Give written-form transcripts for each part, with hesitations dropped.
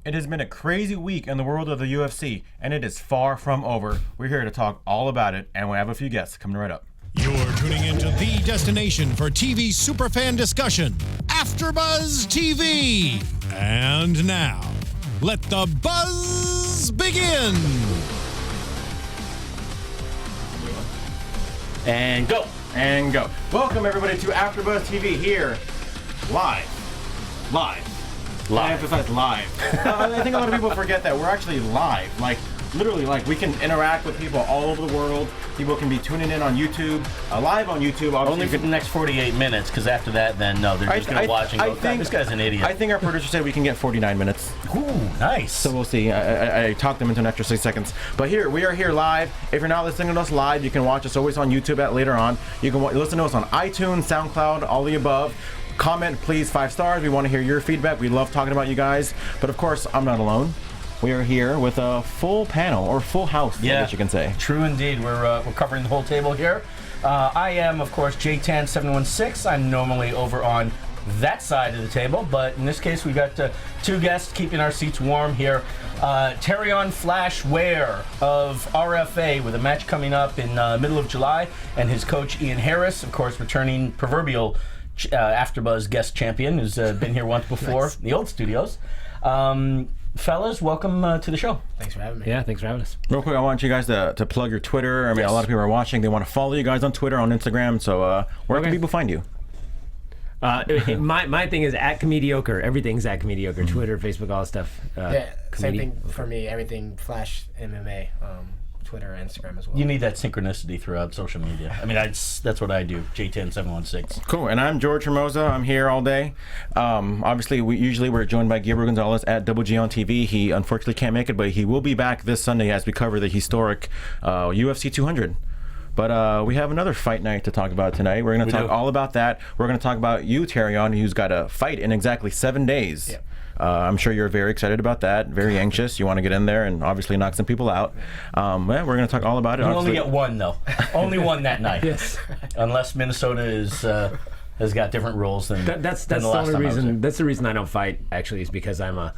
It has been a crazy week in the world of the UFC, and it is far from over. We're here to talk all about it, and we have a few guests coming right up. You're tuning into the destination for TV superfan discussion, AfterBuzz TV. And now, let the buzz begin. And go. And go. Welcome, everybody, to AfterBuzz TV here, live. I emphasize live. I think a lot of people forget that we're actually live. Literally, we can interact with people all over the world. People can be tuning in on YouTube, live on YouTube. Only for the next 48 minutes, because after that, then no, they're just going to watch and go, this guy's an idiot. I think our producer said we can get 49 minutes. Ooh, nice. So we'll see. I talked them into an extra 6 seconds. But we are here live. If you're not listening to us live, you can watch us always on YouTube later on. You can listen to us on iTunes, SoundCloud, all the above. Comment, please, 5 stars. We want to hear your feedback. We love talking about you guys. But of course, I'm not alone. We are here with a full panel, or full house, I guess you can say. True indeed. We're covering the whole table here. I am, of course, J10716. I'm normally over on that side of the table, but in this case, we got 2 guests keeping our seats warm here. Terrion Ware of RFA with a match coming up in middle of July, and his coach Ian Harris, of course, returning proverbial AfterBuzz guest champion, who's been here once before, nice. The old studios. Fellas, welcome to the show. Thanks for having me. Yeah, thanks for having us. Real quick, I want you guys to plug your Twitter. I mean, a lot of people are watching. They want to follow you guys on Twitter, on Instagram. So where can people find you? My thing is @Comediocre. Everything's @Comediocre. Twitter, Facebook, all that stuff. Same thing for me. Everything Flash MMA. Twitter, Instagram as well. You need that synchronicity throughout social media. I mean, that's what I do. J10716. Cool. And I'm George Hermoza. I'm here all day. Obviously, we're joined by Gabriel Gonzalez at Double G on TV. He unfortunately can't make it, but he will be back this Sunday as we cover the historic UFC 200. But we have another fight night to talk about tonight. We're going to talk all about that. We're going to talk about you, Terrion, who's got a fight in exactly 7 days. Yep. I'm sure you're very excited about that, very anxious. You want to get in there and obviously knock some people out. We're going to talk all about it. You only get one, though. Only one that night. Yes. Unless Minnesota has got different rules than that's than the only reason. That's the reason I don't fight. Actually, is because I'm a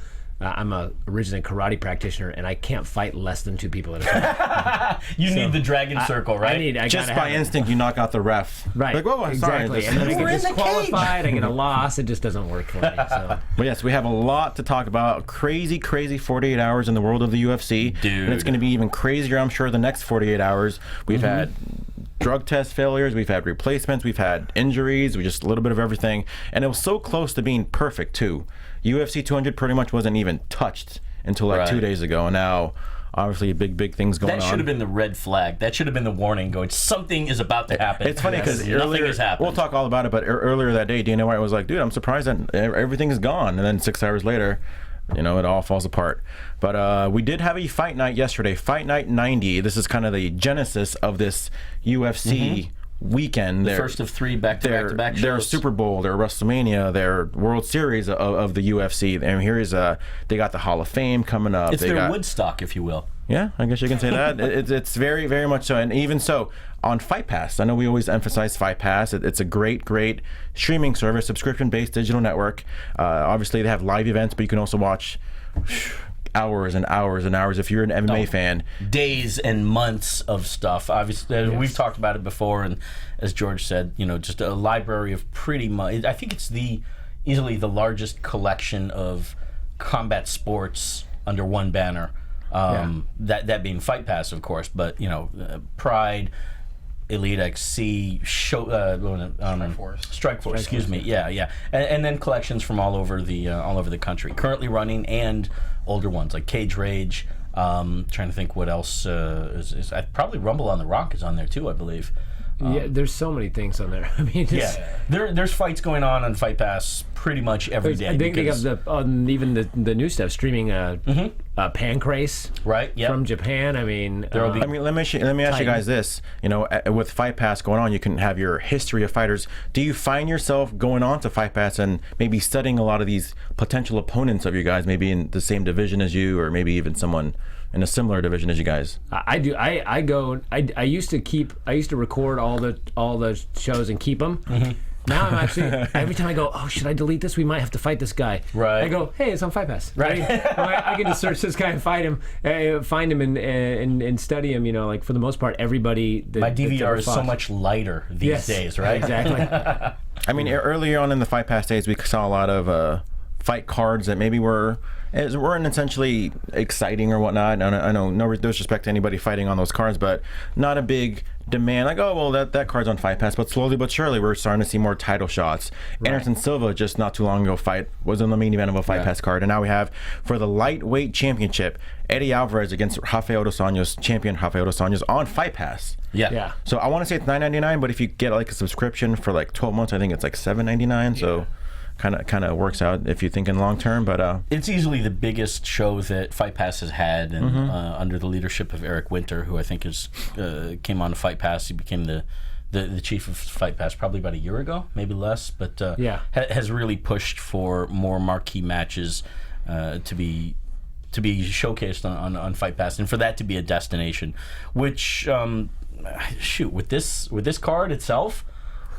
originally karate practitioner, and I can't fight less than 2 people at a time. You need the dragon circle, right? I just by instinct, you knock out the ref. Right. Like, whoa, exactly. Sorry. And then I get disqualified. I get a loss. It just doesn't work for me. So. But yes, we have a lot to talk about. Crazy 48 hours in the world of the UFC. Dude. And it's going to be even crazier, I'm sure, the next 48 hours. We've had drug test failures, we've had replacements, we've had injuries, just a little bit of everything. And it was so close to being perfect, too. UFC 200 pretty much wasn't even touched until 2 days ago, and now obviously big things going on. That should have been the red flag. That should have been the warning going, something is about to happen. It's funny because nothing has happened. We'll talk all about it, but earlier that day, Dana White was like, dude, I'm surprised that everything is gone. And then 6 hours later, it all falls apart. But we did have a fight night yesterday, Fight Night 90. This is kind of the genesis of this UFC weekend. The first of 3 back-to-back shows. Their Super Bowl, their WrestleMania, their World Series of the UFC. And here's they got the Hall of Fame coming up. It's their Woodstock, if you will. Yeah, I guess you can say that. It's very, very much so. And even so, on Fight Pass, I know we always emphasize Fight Pass. It's a great streaming service, subscription-based digital network. Obviously, they have live events, but you can also watch hours and hours and hours if you're an MMA fan. Days and months of stuff. Obviously, we've talked about it before, and as George said, just a library of pretty much. I think it's easily the largest collection of combat sports under one banner. That being Fight Pass, of course, but Pride, Elite XC, Strike Force. Excuse me. Yeah. And then collections from all over the country. Currently running, and older ones like Cage Rage. Trying to think what else is probably Rumble on the Rock is on there too, I believe. There's so many things on there. I mean, there's fights going on Fight Pass pretty much every day. I think they have even the new stuff streaming. Pancrase, right? Yep. From Japan. I mean, let me ask you guys this. With Fight Pass going on, you can have your history of fighters. Do you find yourself going on to Fight Pass and maybe studying a lot of these potential opponents of you guys, maybe in the same division as you, or maybe even someone in a similar division as you guys? I do. I used to record all the shows and keep them. Now I'm actually, every time I go, oh, should I delete this? We might have to fight this guy. Right. I go, hey, it's on Fight Pass. Right. I can just search this guy and find him and study him. You know, like for the most part, everybody. My DVR is so much lighter these days, right? Exactly. I mean, earlier on in the Fight Pass days, we saw a lot of fight cards that maybe weren't essentially exciting or whatnot. I know, no disrespect to anybody fighting on those cards, but not a big demand. Like, oh, well, that card's on Fight Pass. But slowly but surely, we're starting to see more title shots. Right. Anderson Silva, just not too long ago, was in the main event of a Fight Pass card. And now we have, for the lightweight championship, Eddie Alvarez against Rafael dos Anjos, champion Rafael dos Anjos, on Fight Pass. Yeah. So I want to say it's $9.99, but if you get like a subscription for like 12 months, I think it's like $7.99. So kind of works out if you're thinking long term. But it's easily the biggest show that Fight Pass has had, and under the leadership of Eric Winter, who I think came on to Fight Pass. He became the chief of Fight Pass probably about a year ago, maybe less. But has really pushed for more marquee matches to be showcased on Fight Pass, and for that to be a destination. Which with this card itself,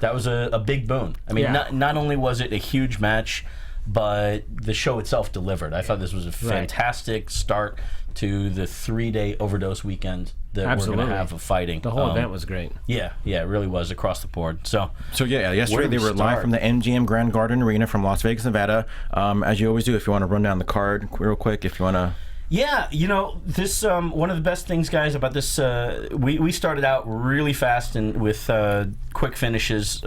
that was a big boon. I mean, not only was it a huge match, but the show itself delivered. I thought this was a fantastic start to the 3-day overdose weekend that we're going to have of fighting. The whole event was great. Yeah, it really was across the board. So yesterday they were live from the MGM Grand Garden Arena from Las Vegas, Nevada. As you always do, if you want to run down the card real quick, if you want to. Yeah, this one of the best things, guys, about this. We started out really fast and with quick finishes.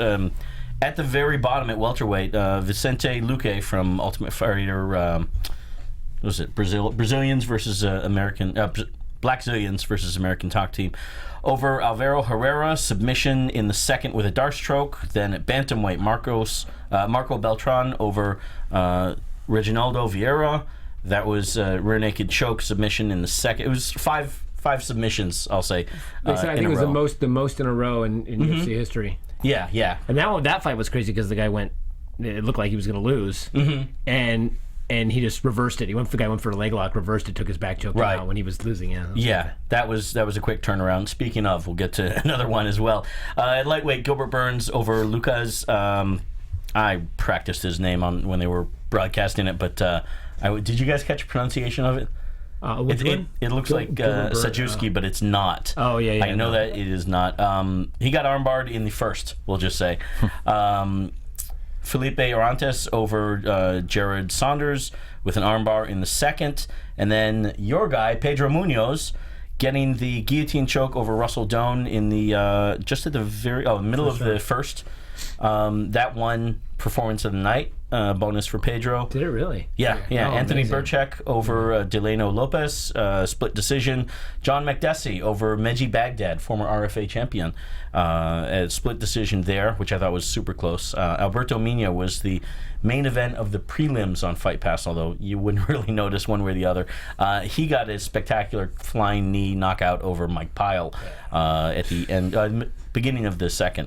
At the very bottom at welterweight, Vicente Luque from Ultimate Fighter. What was it? Brazilians versus American. Black Zillions versus American Talk Team. Over Alvaro Herrera, submission in the second with a dart stroke. Then at bantamweight, Marco Beltran over Reginaldo Vieira. That was rear naked choke submission in the second. It was five submissions, I'll say. I think it was the most in a row in UFC history. Yeah. And that fight was crazy because the guy went. It looked like he was going to lose, and he just reversed it. The guy went for a leg lock, reversed it, took his back choke out when he was losing. That was a quick turnaround. Speaking of, we'll get to another one as well. At lightweight, Gilbert Burns over Lucas. I practiced his name when they were broadcasting it, but. Did you guys catch a pronunciation of it? It looks like Sajewski, but it's not. Oh, yeah. I know that it is not. He got armbarred in the first, we'll just say. Felipe Orantes over Jared Saunders with an armbar in the second. And then your guy, Pedro Munoz, getting the guillotine choke over Russell Doan in the just at the middle of the first. That one performance of the night. Bonus for Pedro. Did it really? Yeah. Anthony Burchek over Delano Lopez, split decision. John Makdessi over Meji Baghdad, former RFA champion, a split decision there, which I thought was super close. Alberto Mina was the main event of the prelims on Fight Pass, although you wouldn't really notice one way or the other. He got a spectacular flying knee knockout over Mike Pyle at the end, beginning of the second.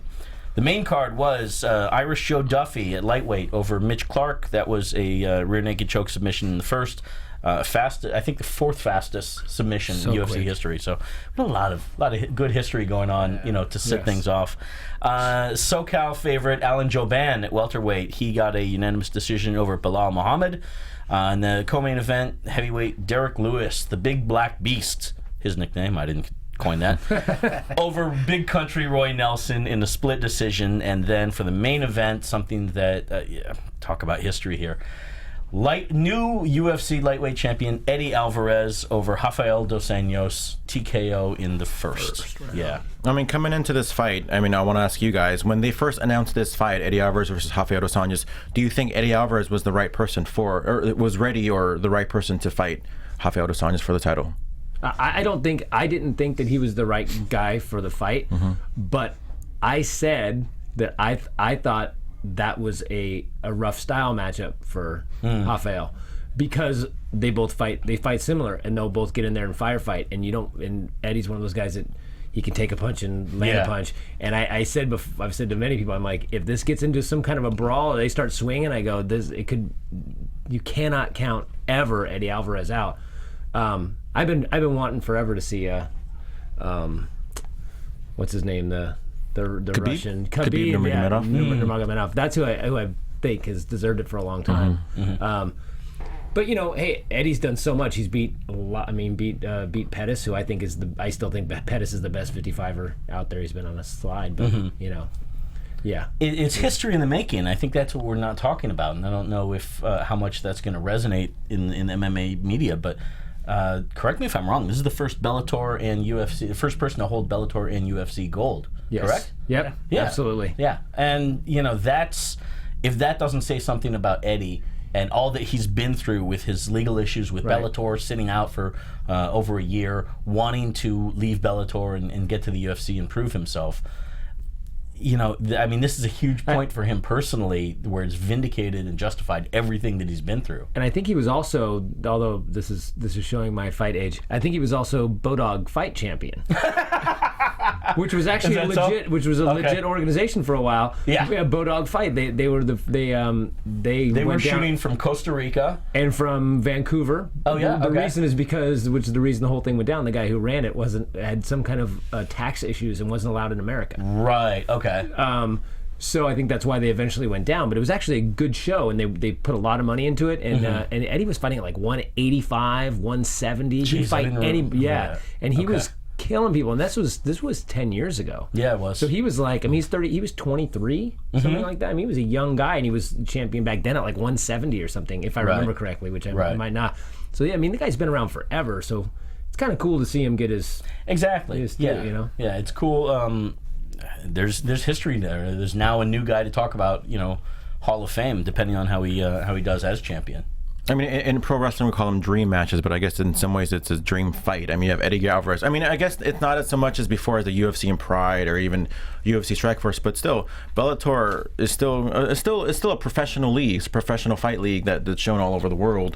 The main card was Irish Joe Duffy at lightweight over Mitch Clark. That was a rear naked choke submission in the first. I think the fourth fastest submission in UFC history. So a lot of good history going on, to set things off. SoCal favorite Alan Jouban at welterweight. He got a unanimous decision over Bilal Muhammad. In the co-main event, heavyweight Derek Lewis, the Big Black Beast, his nickname. I didn't coin that, over Big Country Roy Nelson in a split decision. And then for the main event, something that talk about history here, new UFC lightweight champion Eddie Alvarez over Rafael dos Anjos, TKO in the first. Yeah. I mean, coming into this fight, I want to ask you guys, when they first announced this fight, Eddie Alvarez versus Rafael dos Anjos, do you think Eddie Alvarez was the right person or was ready or the right person to fight Rafael dos Anjos for the title? I didn't think that he was the right guy for the fight, but I said that I thought that was a rough style matchup for Rafael because they fight similar and they'll both get in there and firefight, and Eddie's one of those guys that he can take a punch and land a punch. And I've said to many people, I'm like, if this gets into some kind of a brawl or they start swinging, I go, you cannot count ever Eddie Alvarez out. I've been wanting forever to see what's his name, the Russian Khabib Nurmagomedov. That's who I think has deserved it for a long time. But hey, Eddie's done so much. He's beat a lot. I mean, beat Pettis, who I think I still think Pettis is the best 55er out there. He's been on a slide, but yeah. It's history in the making. I think that's what we're not talking about, and I don't know if how much that's going to resonate in MMA media. But correct me if I'm wrong. This is the first Bellator and UFC, the first person to hold Bellator and UFC gold. Yes. Correct? Yep. Yeah. Absolutely. Yeah, and that's if that doesn't say something about Eddie and all that he's been through with his legal issues with Bellator, sitting out for over a year, wanting to leave Bellator and get to the UFC and prove himself. I mean, this is a huge point for him personally, where it's vindicated and justified everything that he's been through. And I think he was also, although this is showing my fight age, I think he was also Bodog fight champion. Which was actually legit organization for a while. Yeah, Bodog Fight. They were shooting from Costa Rica and from Vancouver. Oh yeah. The reason is because, which is the reason the whole thing went down. The guy who ran it had some kind of tax issues and wasn't allowed in America. Right. Okay. So I think that's why they eventually went down. But it was actually a good show, and they put a lot of money into it. And and Eddie was fighting at like 185, 170. Jeez, He'd fight and he was killing people, and this was 10 years ago. Yeah, it was. So he was like, I mean, he's 30. He was 23, something like that. I mean, he was a young guy, and he was champion back then at like 170 or something, if I remember correctly, which I might not. So yeah, I mean, the guy's been around forever. So it's kind of cool to see him get his Yeah, it's cool. There's history there. There's now a new guy to talk about. Hall of Fame, depending on how he does as champion. I mean, in pro wrestling, we call them dream matches, but I guess in some ways it's a dream fight. I mean, you have Eddie Alvarez. I mean, I guess it's not as so much as before as the UFC and Pride or even UFC Strikeforce, but still, Bellator is still a professional league. It's a professional fight league that's shown all over the world.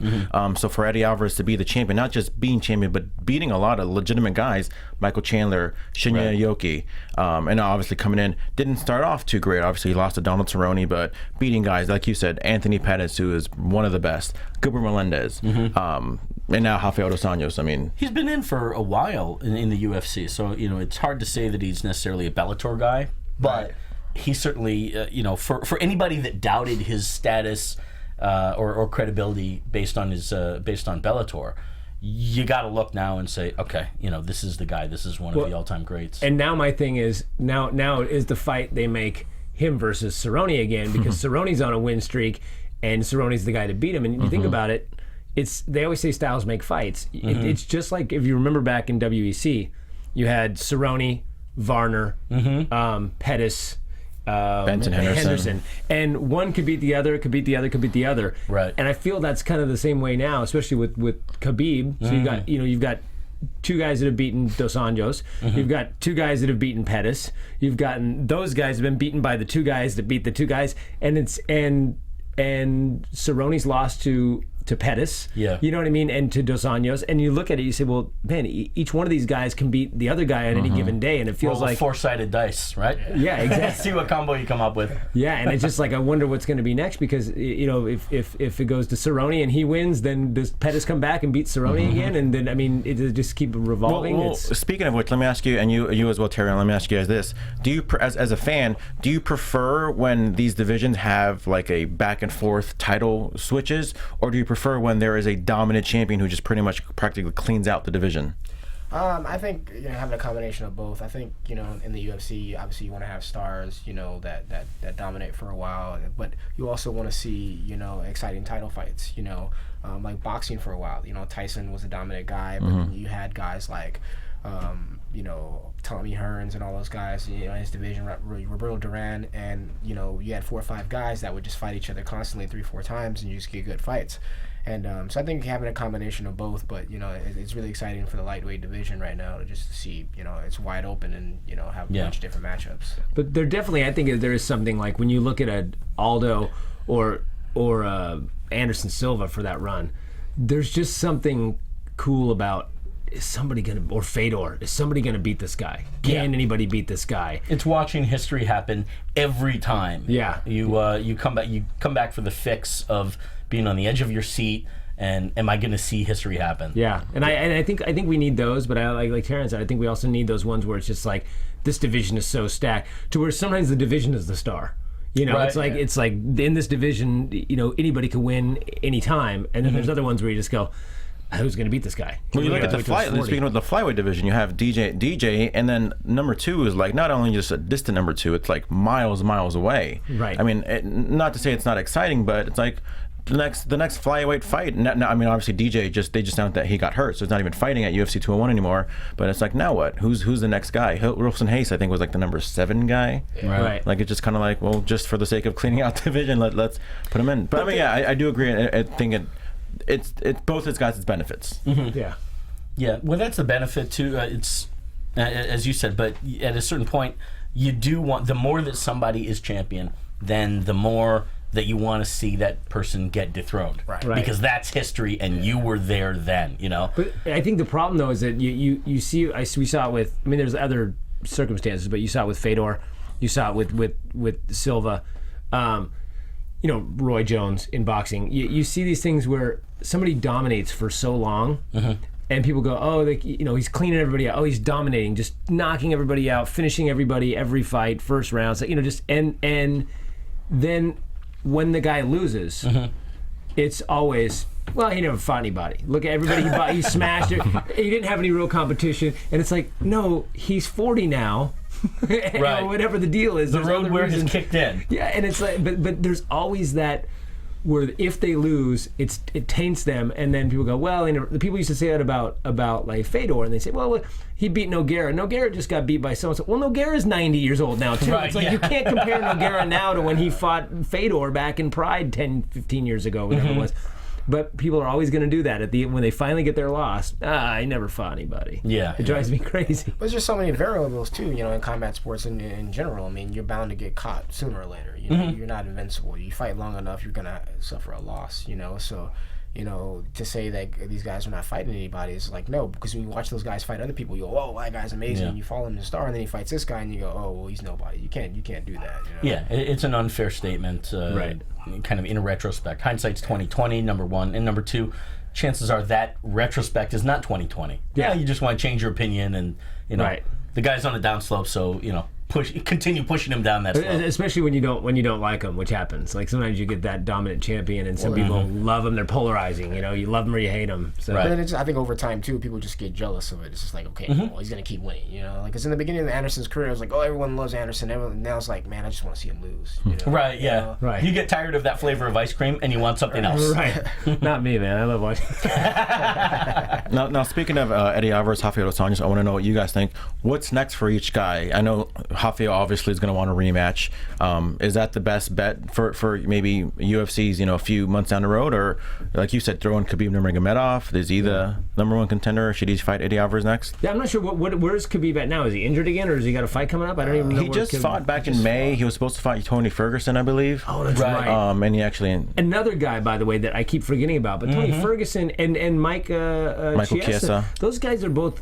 So for Eddie Alvarez to be the champion, not just being champion, but beating a lot of legitimate guys, Michael Chandler, Shinya Aoki, and obviously coming in, didn't start off too great. Obviously, he lost to Donald Cerrone, but beating guys, like you said, Anthony Pettis, who is one of the best, Gilbert Melendez, and now Rafael dos Anjos. I mean, he's been in for a while in the UFC, so it's hard to say that he's necessarily a Bellator guy, but he certainly, for anybody that doubted his status or credibility based on Bellator, you got to look now and say, okay, this is the guy. This is one of the all-time greats. And now my thing is, now is the fight they make him versus Cerrone again, because Cerrone's on a win streak. And Cerrone's the guy to beat him. And you think about it, they always say styles make fights. It's just like, if you remember back in WEC, you had Cerrone, Varner, Pettis, Benson Henderson. And one could beat the other, could beat the other, could beat the other. Right. And I feel that's kind of the same way now, especially with Khabib. So you've got two guys that have beaten Dos Anjos. You've got two guys that have beaten Pettis. You've gotten those guys have been beaten by the two guys that beat the two guys. And Cerrone's lost to Pettis, you know what I mean, and to Dos Anjos, and you look at it, you say, well, man, each one of these guys can beat the other guy on any given day, and it feels like four-sided dice, right? Yeah, exactly. See what combo you come up with. Yeah, and it's just like, I wonder what's going to be next, because if it goes to Cerrone and he wins, then does Pettis come back and beat Cerrone again, and then it just keep revolving. Well, speaking of which, let me ask you, and you as well, Terrion, let me ask you guys this: do you, as a fan, do you prefer when these divisions have like a back and forth title switches, or do you prefer when there is a dominant champion who just pretty much practically cleans out the division? I think having a combination of both. I think in the UFC, obviously you want to have stars that dominate for a while, but you also want to see exciting title fights. Like boxing for a while. Tyson was a dominant guy, but you had guys like Tommy Hearns and all those guys, his division, Roberto Duran, and you had 4 or 5 guys that would just fight each other constantly 3-4 times, and you just get good fights. And so I think having a combination of both, but it's really exciting for the lightweight division right now to just see it's wide open and have a bunch of different matchups. But there definitely, I think there is something like when you look at a Aldo or Anderson Silva for that run, there's just something cool about, is somebody gonna, or Fedor, is somebody gonna beat this guy? Can anybody beat this guy? It's watching history happen every time. Yeah. You come back for the fix of being on the edge of your seat And am I going to see history happen? Yeah, and I think we need those, but I like Terrion said, I think we also need those ones where it's just like this division is so stacked to where sometimes the division is the star. You know, Right. it's like in this division, you know, anybody could win anytime, and then there's other ones where you just go, who's going to beat this guy? Well, you look at the speaking of the flyweight division, you have DJ, and then number 2 is like not only just a distant number 2, it's like miles away. Right. I mean, not to say it's not exciting, but it's like the next flyweight fight. Now, I mean, obviously DJ they just announced that he got hurt, so he's not even fighting at UFC 201 anymore. But it's like, now what? Who's the next guy? Wilson Hayes, I think, was like the number 7 guy. Right. Like, it's just kind of like, well, just for the sake of cleaning out the division, let's put him in. But I mean, yeah, I do agree. I think it's both its got its benefits. Yeah. Yeah, well, that's the benefit too. It's as you said, but at a certain point, you do want, the more that somebody is champion, then the more that you want to see that person get dethroned, Right. Because that's history, and you were there then, you know. But I think the problem though is that you see, we saw it with, I mean, there's other circumstances, but you saw it with Fedor, you saw it with Silva, you know, Roy Jones in boxing. You see these things where somebody dominates for so long, and people go, oh, you know, he's cleaning everybody out. Oh, he's dominating, just knocking everybody out, finishing everybody every fight, first round. So, you know, just and then when the guy loses, it's always, well, he never fought anybody. Look at everybody he fought. He smashed it. He didn't have any real competition. And it's like, no, he's 40 now. Right. Or whatever the deal is. The There's road other where reasons. has kicked in. Yeah, and it's like, but there's always that where if they lose, it taints them, and then people go, well, you know, the people used to say that about like Fedor, and they say, well, he beat Nogueira. Nogueira just got beat by so and so. Well, Nogueira's 90 years old now too. Right, It's like you can't compare Nogueira now to when he fought Fedor back in Pride 10, 15 years ago, whatever it was. But people are always going to do that when they finally get their loss. I never fought anybody. Yeah. It drives me crazy. But there's just so many variables too, you know, in combat sports in general. I mean, you're bound to get caught sooner or later. You know, you're not invincible. You fight long enough, you're gonna suffer a loss. You know, so you know, to say that these guys are not fighting anybody is like, no, because when you watch those guys fight other people, you go, oh, that guy's amazing. Yeah. And you follow him to the star, and then he fights this guy, and you go, oh, well, he's nobody. You can't do that. You know? Yeah, it's an unfair statement. Right. Kind of in retrospect, hindsight's 20/20. Number one, and number two, chances are that retrospect is not 20/20. Yeah. You just want to change your opinion, and you know, Right. the guy's on a downslope, so you know, continue pushing him down that slope. Especially when you don't like them, which happens. Like sometimes you get that dominant champion, and some people love them. They're polarizing. You know, you love them or you hate them. So. Right. But then it's, I think over time too, people just get jealous of it. It's just like, okay, well, he's gonna keep winning, you know. Like, cause in the beginning of Anderson's career, it was like, oh, everyone loves Anderson. Now it's like, man, I just want to see him lose. You know? Right, yeah. know? Right. You get tired of that flavor of ice cream and you want something else. Right. Not me, man. I love watching. Now speaking of Eddie Alvarez, Rafael dos Anjos, I want to know what you guys think. What's next for each guy? I know Rafael obviously is going to want a rematch. Is that the best bet for maybe UFC's, you know, a few months down the road, or like you said, throwing Khabib Nurmagomedov? Is he the number one contender? Should he fight Eddie Alvarez next? Yeah, I'm not sure. Where's Khabib at now? Is he injured again, or has he got a fight coming up? I don't even know. He just fought back in May. He was supposed to fight Tony Ferguson, I believe. Oh, that's Right. right. And he actually Another guy, by the way, that I keep forgetting about, but Tony Ferguson and Mike Michael Chiesa, Chiesa. those guys are both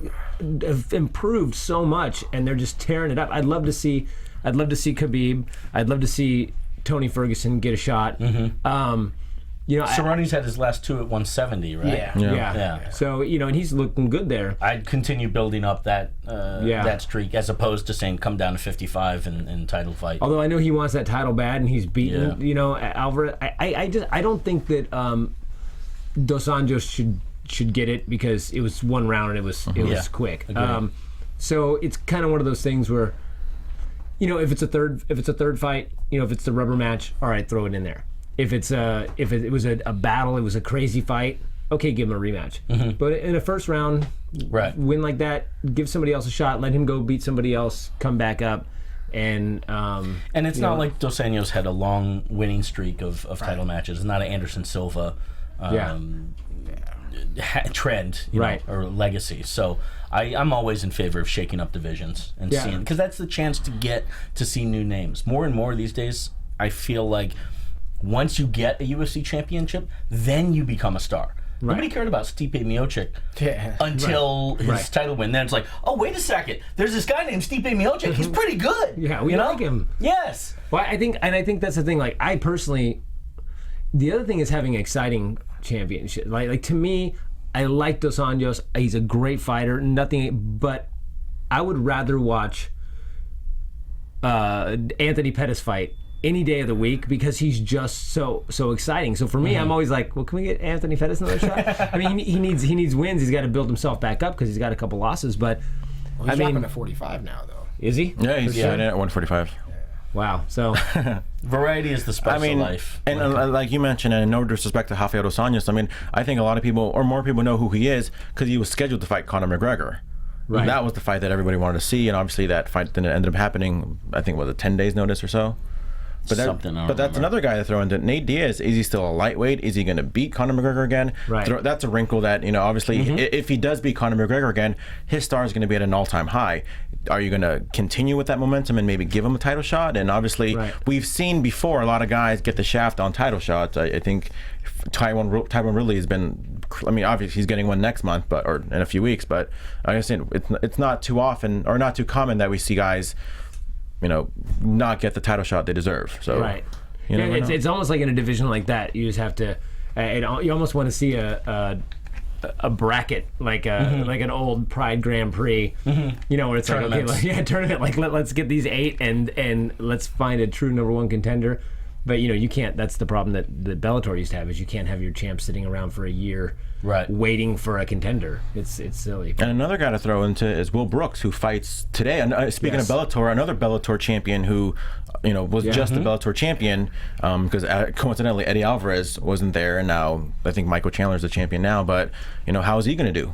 have improved so much, and they're just tearing it up. I'd love to see Khabib. I'd love to see Tony Ferguson get a shot. You know, Cerrone's had his last two at 170, right? Yeah. yeah. So you know, and he's looking good there. I'd continue building up that that streak as opposed to saying come down to 55 and title fight. Although I know he wants that title bad, and he's beaten, you know, Alvarez. I don't think that Dos Anjos should get it because it was one round and it was quick. So it's kind of one of those things where, you know, if it's a third fight, you know, if it's the rubber match, all right, throw it in there. If it was a battle, it was a crazy fight, okay, give him a rematch. But in a first round win like that, give somebody else a shot, let him go beat somebody else, come back up. And it's not like Dos Anjos had a long winning streak of title matches. It's not an Anderson Silva trend, you know, or legacy. So I'm always in favor of shaking up divisions and seeing, because that's the chance to get to see new names. More and more these days, I feel like once you get a UFC championship, then you become a star. Nobody cared about Stipe Miocic until his title win. Then it's like, oh, wait a second. There's this guy named Stipe Miocic. He's pretty good. Yeah, we like him. Yes. Well, I think that's the thing. Like, I personally, the other thing is having an exciting championship. Like to me, I like Dos Anjos. He's a great fighter. But I would rather watch Anthony Pettis fight any day of the week because he's just so exciting. So for me, I'm always like, well, can we get Anthony Pettis another shot? I mean, he needs wins. He's got to build himself back up because he's got a couple losses. But He's dropping to 45 now, though. Is he? Yeah, he's at 145. Wow. So variety is the special life. And like you mentioned, and no disrespect to Rafael Dos Anjos, I mean, I think a lot of people, or more people, know who he is because he was scheduled to fight Conor McGregor. Right. That was the fight that everybody wanted to see, and obviously that fight then ended up happening, I think, was a 10 days notice or so? But that's another guy to throw into. Nate Diaz, is he still a lightweight? Is he going to beat Conor McGregor again? Right. That's a wrinkle that, obviously, if he does beat Conor McGregor again, his star is going to be at an all-time high. Are you going to continue with that momentum and maybe give him a title shot? And obviously, we've seen before a lot of guys get the shaft on title shots. I think Tyron Woodley has been, I mean, obviously he's getting one next month, or in a few weeks, but I understand it's not too often or not too common that we see guys not get the title shot they deserve. So it's almost like in a division like that, you just have to. You almost want to see a bracket like an old Pride Grand Prix, where it's tournaments. Like, okay, tournament. Like let's get these 8 and let's find a true number 1 contender. But you can't. That's the problem that Bellator used to have, is you can't have your champ sitting around for a year, waiting for a contender. It's silly. And another guy to throw into is Will Brooks, who fights today. And speaking of Bellator, another Bellator champion who, was just a Bellator champion, because coincidentally Eddie Alvarez wasn't there, and now I think Michael Chandler's the champion now. But how is he going to do?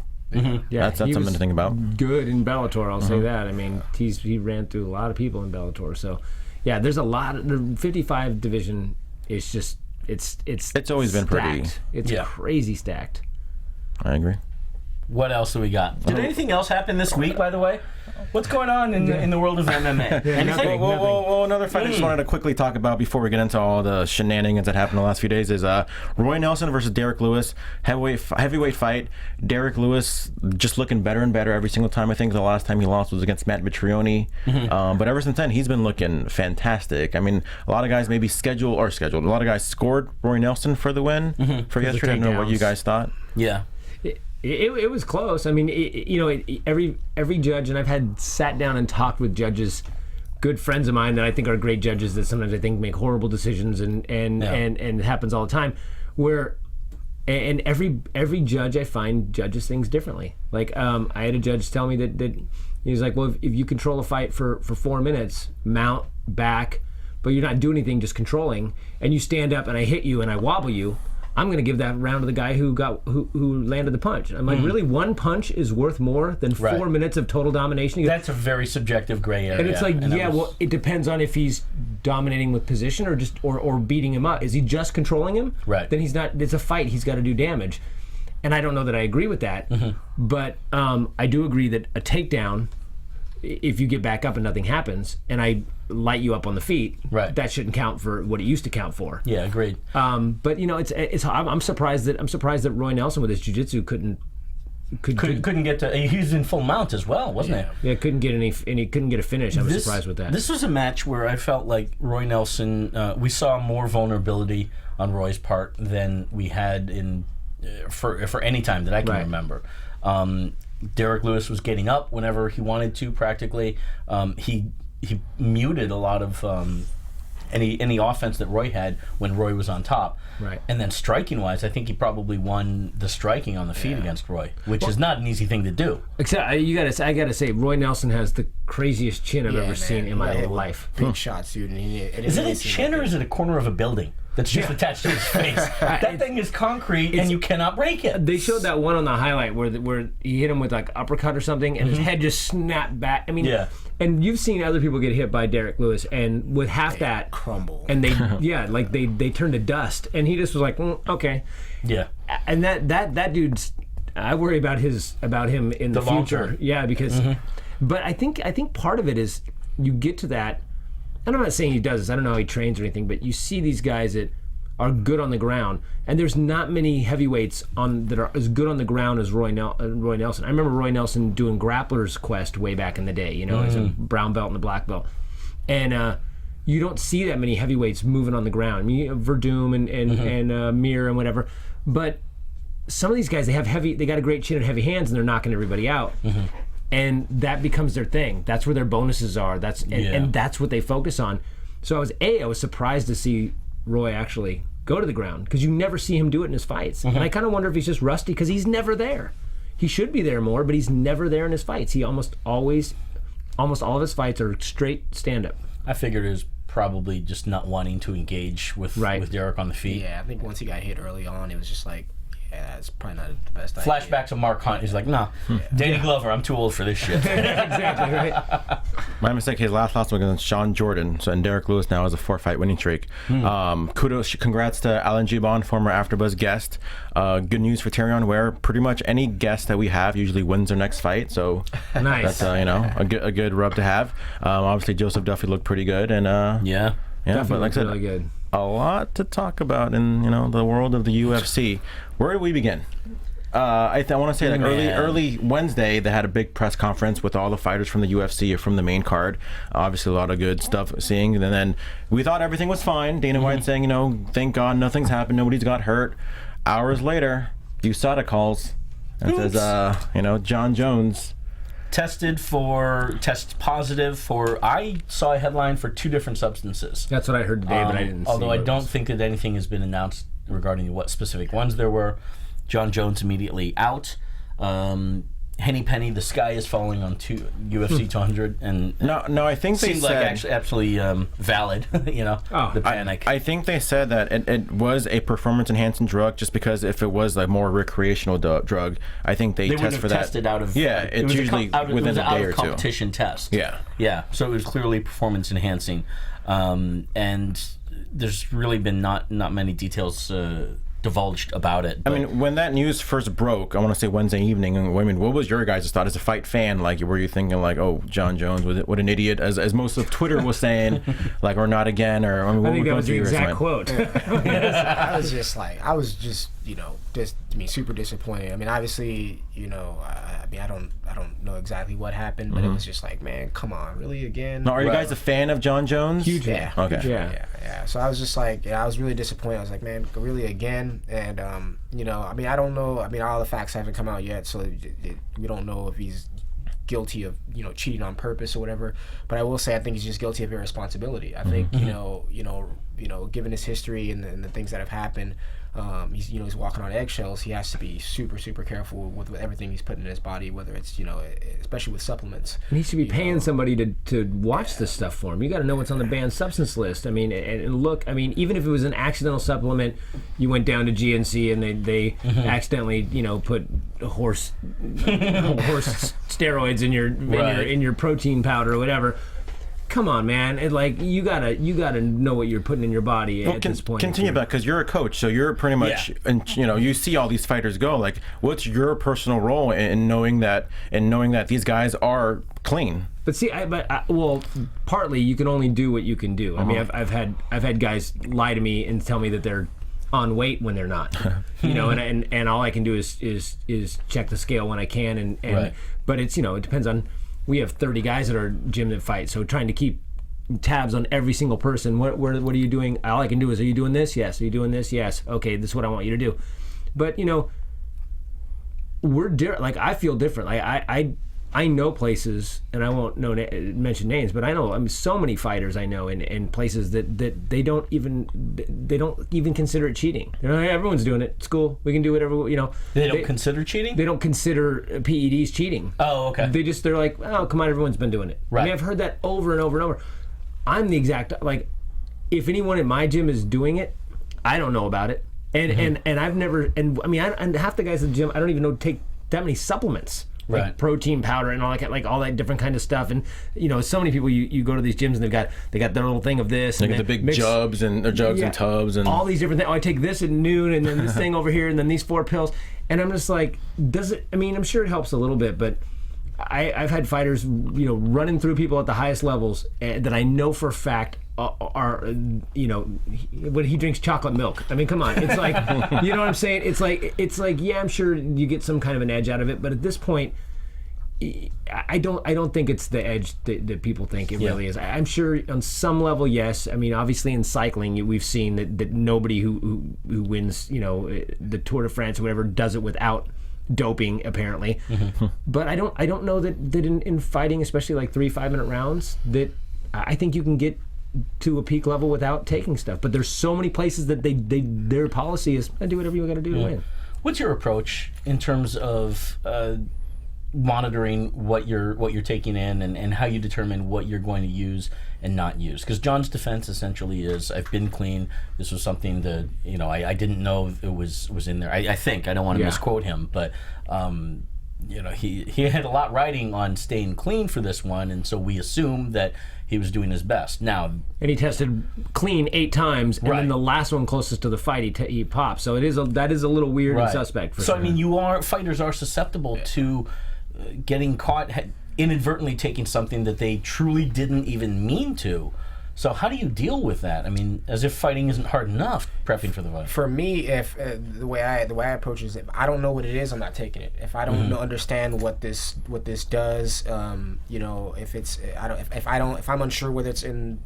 Yeah, that's something to think about. Good in Bellator, I'll say that. I mean, he ran through a lot of people in Bellator, so. Yeah, there's a lot. The 55 division is just it's always been pretty. It's crazy stacked. I agree. What else do we got? Did anything else happen this week, by the way? What's going on in the world of MMA? Anything? Well, another fight I just wanted to quickly talk about before we get into all the shenanigans that happened the last few days is Roy Nelson versus Derek Lewis, heavyweight fight. Derek Lewis just looking better and better every single time. I think the last time he lost was against Matt Mitrione. But ever since then, he's been looking fantastic. I mean, a lot of guys maybe scheduled. A lot of guys scored Roy Nelson for the win for yesterday. I don't know what you guys thought. Yeah. It was close. I mean, every judge, and I've sat down and talked with judges, good friends of mine that I think are great judges that sometimes I think make horrible decisions, and it happens all the time. And every judge I find judges things differently. Like I had a judge tell me that he was like, well, if you control a fight for 4 minutes, mount back, but you're not doing anything, just controlling, and you stand up and I hit you and I wobble you, I'm going to give that round to the guy who landed the punch. I'm like, really, one punch is worth more than 4 minutes of total domination? That's a very subjective gray area. And it's like, well, it depends on if he's dominating with position or just or beating him up. Is he just controlling him? Right. Then he's not. It's a fight. He's got to do damage. And I don't know that I agree with that, but I do agree that a takedown, if you get back up and nothing happens, and I light you up on the feet, that shouldn't count for what it used to count for. Yeah, agreed. But I'm surprised that Roy Nelson with his jiu-jitsu couldn't get to. He was in full mount as well, wasn't he? Yeah, couldn't get a finish. I was surprised with that. This was a match where I felt like Roy Nelson. We saw more vulnerability on Roy's part than we had for any time that I can remember. Derek Lewis was getting up whenever he wanted to, practically. He muted a lot of any offense that Roy had when Roy was on top. Right. And then striking-wise, I think he probably won the striking on the feet against Roy, which is not an easy thing to do. Except I gotta say, Roy Nelson has the craziest chin I've ever seen in my life. Big shots, dude. Is it a chin or is it a corner of a building that's just attached to his face? That thing is concrete and you cannot break it. They showed that one on the highlight where he hit him with like uppercut or something, and his head just snapped back. I mean, and you've seen other people get hit by Derek Lewis, and with half that crumble, and they they turn to dust, and he just was like, okay, and that dude's. I worry about him in the future, because, but I think part of it is you get to that. And I'm not saying he does this. I don't know how he trains or anything, but you see these guys that are good on the ground, and there's not many heavyweights that are as good on the ground as Roy Nelson. I remember Roy Nelson doing Grappler's Quest way back in the day, as a brown belt and a black belt, and you don't see that many heavyweights moving on the ground. I mean, Verdum and Mir and whatever, but some of these guys, they got a great chin and heavy hands, and they're knocking everybody out. And that becomes their thing. That's where their bonuses are. And that's what they focus on. So I was surprised to see Roy actually go to the ground, because you never see him do it in his fights. And I kind of wonder if he's just rusty, because he's never there. He should be there more, but he's never there in his fights. He almost all of his fights are straight stand-up. I figured it was probably just not wanting to engage with Derek on the feet. Yeah, I think once he got hit early on, it was just like, yeah, it's probably not the best idea. Flashback to Mark Hunt. He's like, nah, Danny Glover, I'm too old for this shit. Exactly, right? My mistake. His last loss was against Sean Jordan. So, and Derek Lewis now has a 4-fight winning streak. Congrats to Alan Gibon, former AfterBuzz guest. Good news for Terrion, where pretty much any guest that we have usually wins their next fight. So nice. That's a good rub to have. Obviously, Joseph Duffy looked pretty good, and Duffy but like I said, really good. A lot to talk about in the world of the UFC. Where do we begin? I want to say like early Wednesday they had a big press conference with all the fighters from the UFC from the main card. Obviously a lot of good stuff seeing, and then we thought everything was fine. Dana White saying, thank God nothing's happened, nobody's got hurt. Hours later, USADA calls and says, John Jones test positive for, I saw a headline for 2 different substances. That's what I heard today, but I didn't see. Although I don't think that anything has been announced regarding what specific ones there were. John Jones immediately out. Henny Penny, the sky is falling on UFC 200, and no, I think they seemed said, like actually absolutely valid. The panic. I think they said that it was a performance enhancing drug, just because if it was like more recreational drug, I think they test for that. Tested out of it's usually within a day or two. Competition test. Yeah. So it was clearly performance enhancing, and there's really been not many details divulged about it. I mean, when that news first broke, I want to say Wednesday evening, and what was your guys' thought as a fight fan? Like, were you thinking like, oh, John Jones, what an idiot, as most of Twitter was saying, like, or not again, or I think that was the exact quote. I was just super disappointed. I mean, obviously, I don't know exactly what happened, but it was just like, man, come on, really again? Now, are you guys a fan of John Jones? Huge. Yeah. Okay. Yeah. So I was just like, I was really disappointed. I was like, man, really again? And I don't know. I mean, all the facts haven't come out yet, so we don't know if he's guilty of cheating on purpose or whatever. But I will say, I think he's just guilty of irresponsibility. I think given his history and the things that have happened. He's walking on eggshells. He has to be super, super careful with everything he's putting in his body, whether it's, especially with supplements. And he should be paying somebody to watch this stuff for him. You got to know what's on the banned substance list. I mean, and look, I mean, even if it was an accidental supplement, you went down to GNC and they accidentally, put horse steroids in your protein powder or whatever. Come on, man! You gotta know what you're putting in your body at this point. Continue back, because you're a coach, so you're pretty much, and you see all these fighters go. Like, what's your personal role in knowing that these guys are clean? But see, partly you can only do what you can do. I mean, I've had guys lie to me and tell me that they're on weight when they're not. And all I can do is check the scale when I can, and right. But it's it depends on. We have 30 guys at our gym that fight, so trying to keep tabs on every single person. What are you doing? All I can do is, are you doing this? Yes. Are you doing this? Yes. Okay, this is what I want you to do. But we're different. Like, I feel different. I know places, and I won't mention names, but I know so many fighters I know in places that they don't even consider it cheating. Everyone's doing it. It's cool. We can do whatever. They don't consider cheating. They don't consider PEDs cheating. Oh, okay. They're like, oh, come on, everyone's been doing it. Right. I mean, I've heard that over and over and over. I'm the exact if anyone in my gym is doing it, I don't know about it, and I've never. And I mean, and half the guys at the gym, I don't even take that many supplements. Like right. Protein powder and all that, all that different kind of stuff, and so many people you go to these gyms and they got their little thing of this. They got the big jugs and tubs and all these different things. Oh, I take this at noon and then this thing over here and then these 4 pills, and I'm just like, does it? I mean, I'm sure it helps a little bit, but I've had fighters running through people at the highest levels that I know for a fact are when he drinks chocolate milk. I mean, come on, it's like you know what I'm saying? It's like yeah, I'm sure you get some kind of an edge out of it, but at this point, I don't think it's the edge that people think it really is. I'm sure on some level, yes. I mean, obviously in cycling, we've seen that nobody who wins, the Tour de France or whatever does it without doping, apparently. But I don't know that in fighting, especially like 3 5-minute rounds, that I think you can get to a peak level without taking stuff. But there's so many places that their policy is do whatever you got to do to win. What's your approach in terms of monitoring what you're taking in and how you determine what you're going to use and not use? Because John's defense essentially is, I've been clean. This was something that I didn't know it was in there. I think, I don't want to misquote him, but he had a lot riding on staying clean for this one, and so we assume that he was doing his best. Now, and he tested clean 8 times, and then the last one closest to the fight, he popped. So that is a little weird and suspect. For so sure. I mean, fighters are susceptible to getting caught inadvertently taking something that they truly didn't even mean to. So how do you deal with that? I mean, as if fighting isn't hard enough prepping for the fight. For me, if the way I approach it is, if I don't know what it is, I'm not taking it. If I don't understand what this does, if I'm unsure whether it's in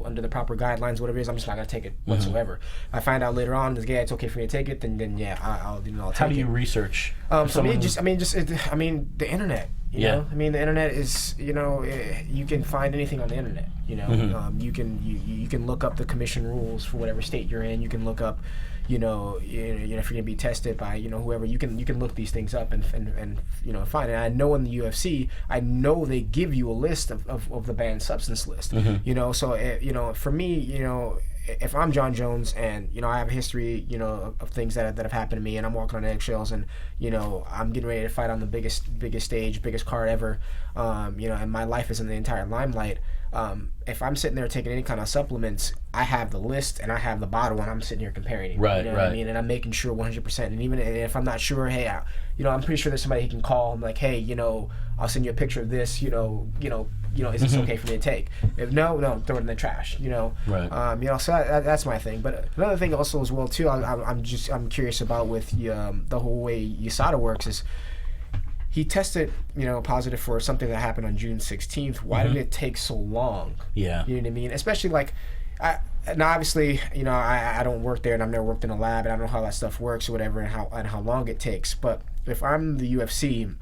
under the proper guidelines, whatever it is, I'm just not gonna take it whatsoever. If I find out later on that it's okay for me to take it, then I'll take it. How do you research? For me, the internet. You know? I mean, the internet is, you can find anything on the internet. You can look up the commission rules for whatever state you're in. You can look up, if you're gonna be tested by, whoever. You can look these things up and find it. I know in the UFC, I know they give you a list of the banned substance list. So for me, if I'm John Jones and I have a history of things that have happened to me, and I'm walking on eggshells, and I'm getting ready to fight on the biggest stage, biggest card ever, and my life is in the entire limelight. If I'm sitting there taking any kind of supplements, I have the list and I have the bottle, and I'm sitting here comparing it. What I mean? And I'm making sure 100%. And even if I'm not sure, hey, I'm pretty sure there's somebody he can call. I'm like, hey, I'll send you a picture of this. Is this okay for me to take? If no, throw it in the trash. So that's my thing. But another thing also as well too, I'm curious about with the whole way USADA works is, he tested, positive for something that happened on June 16th. Why did it take so long? Yeah. You know what I mean? Especially now obviously, I don't work there, and I've never worked in a lab, and I don't know how that stuff works or whatever, and how long it takes. But if I'm the UFC,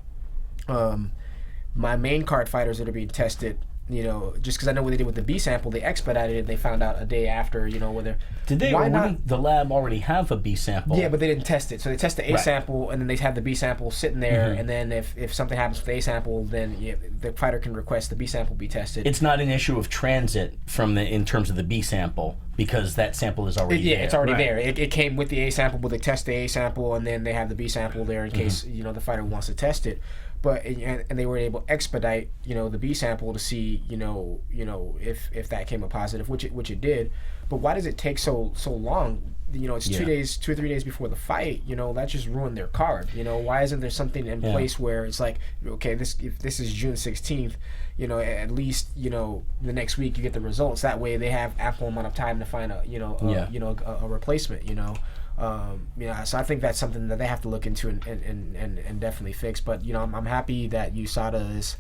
my main card fighters that are being tested, just because I know what they did with the B sample, they expedited it. They found out a day after, whether did they? Why not? The lab already have a B sample. Yeah, but they didn't test it. So they test the A sample, and then they have the B sample sitting there. And then if something happens with the A sample, then the fighter can request the B sample be tested. It's not an issue of transit in terms of the B sample, because that sample is already there. It's already there. It came with the A sample, but they test the A sample, and then they have the B sample there in case the fighter wants to test it. But and they were able to expedite the B sample to see if that came up positive, which it did. But why does it take so long? It's 2 or 3 days before the fight. That just ruined their card. Why isn't there something in place where it's like, okay, if this is June 16th, at least the next week you get the results. That way they have ample amount of time to find a replacement. So I think that's something that they have to look into and definitely fix. But I'm happy that USADA is,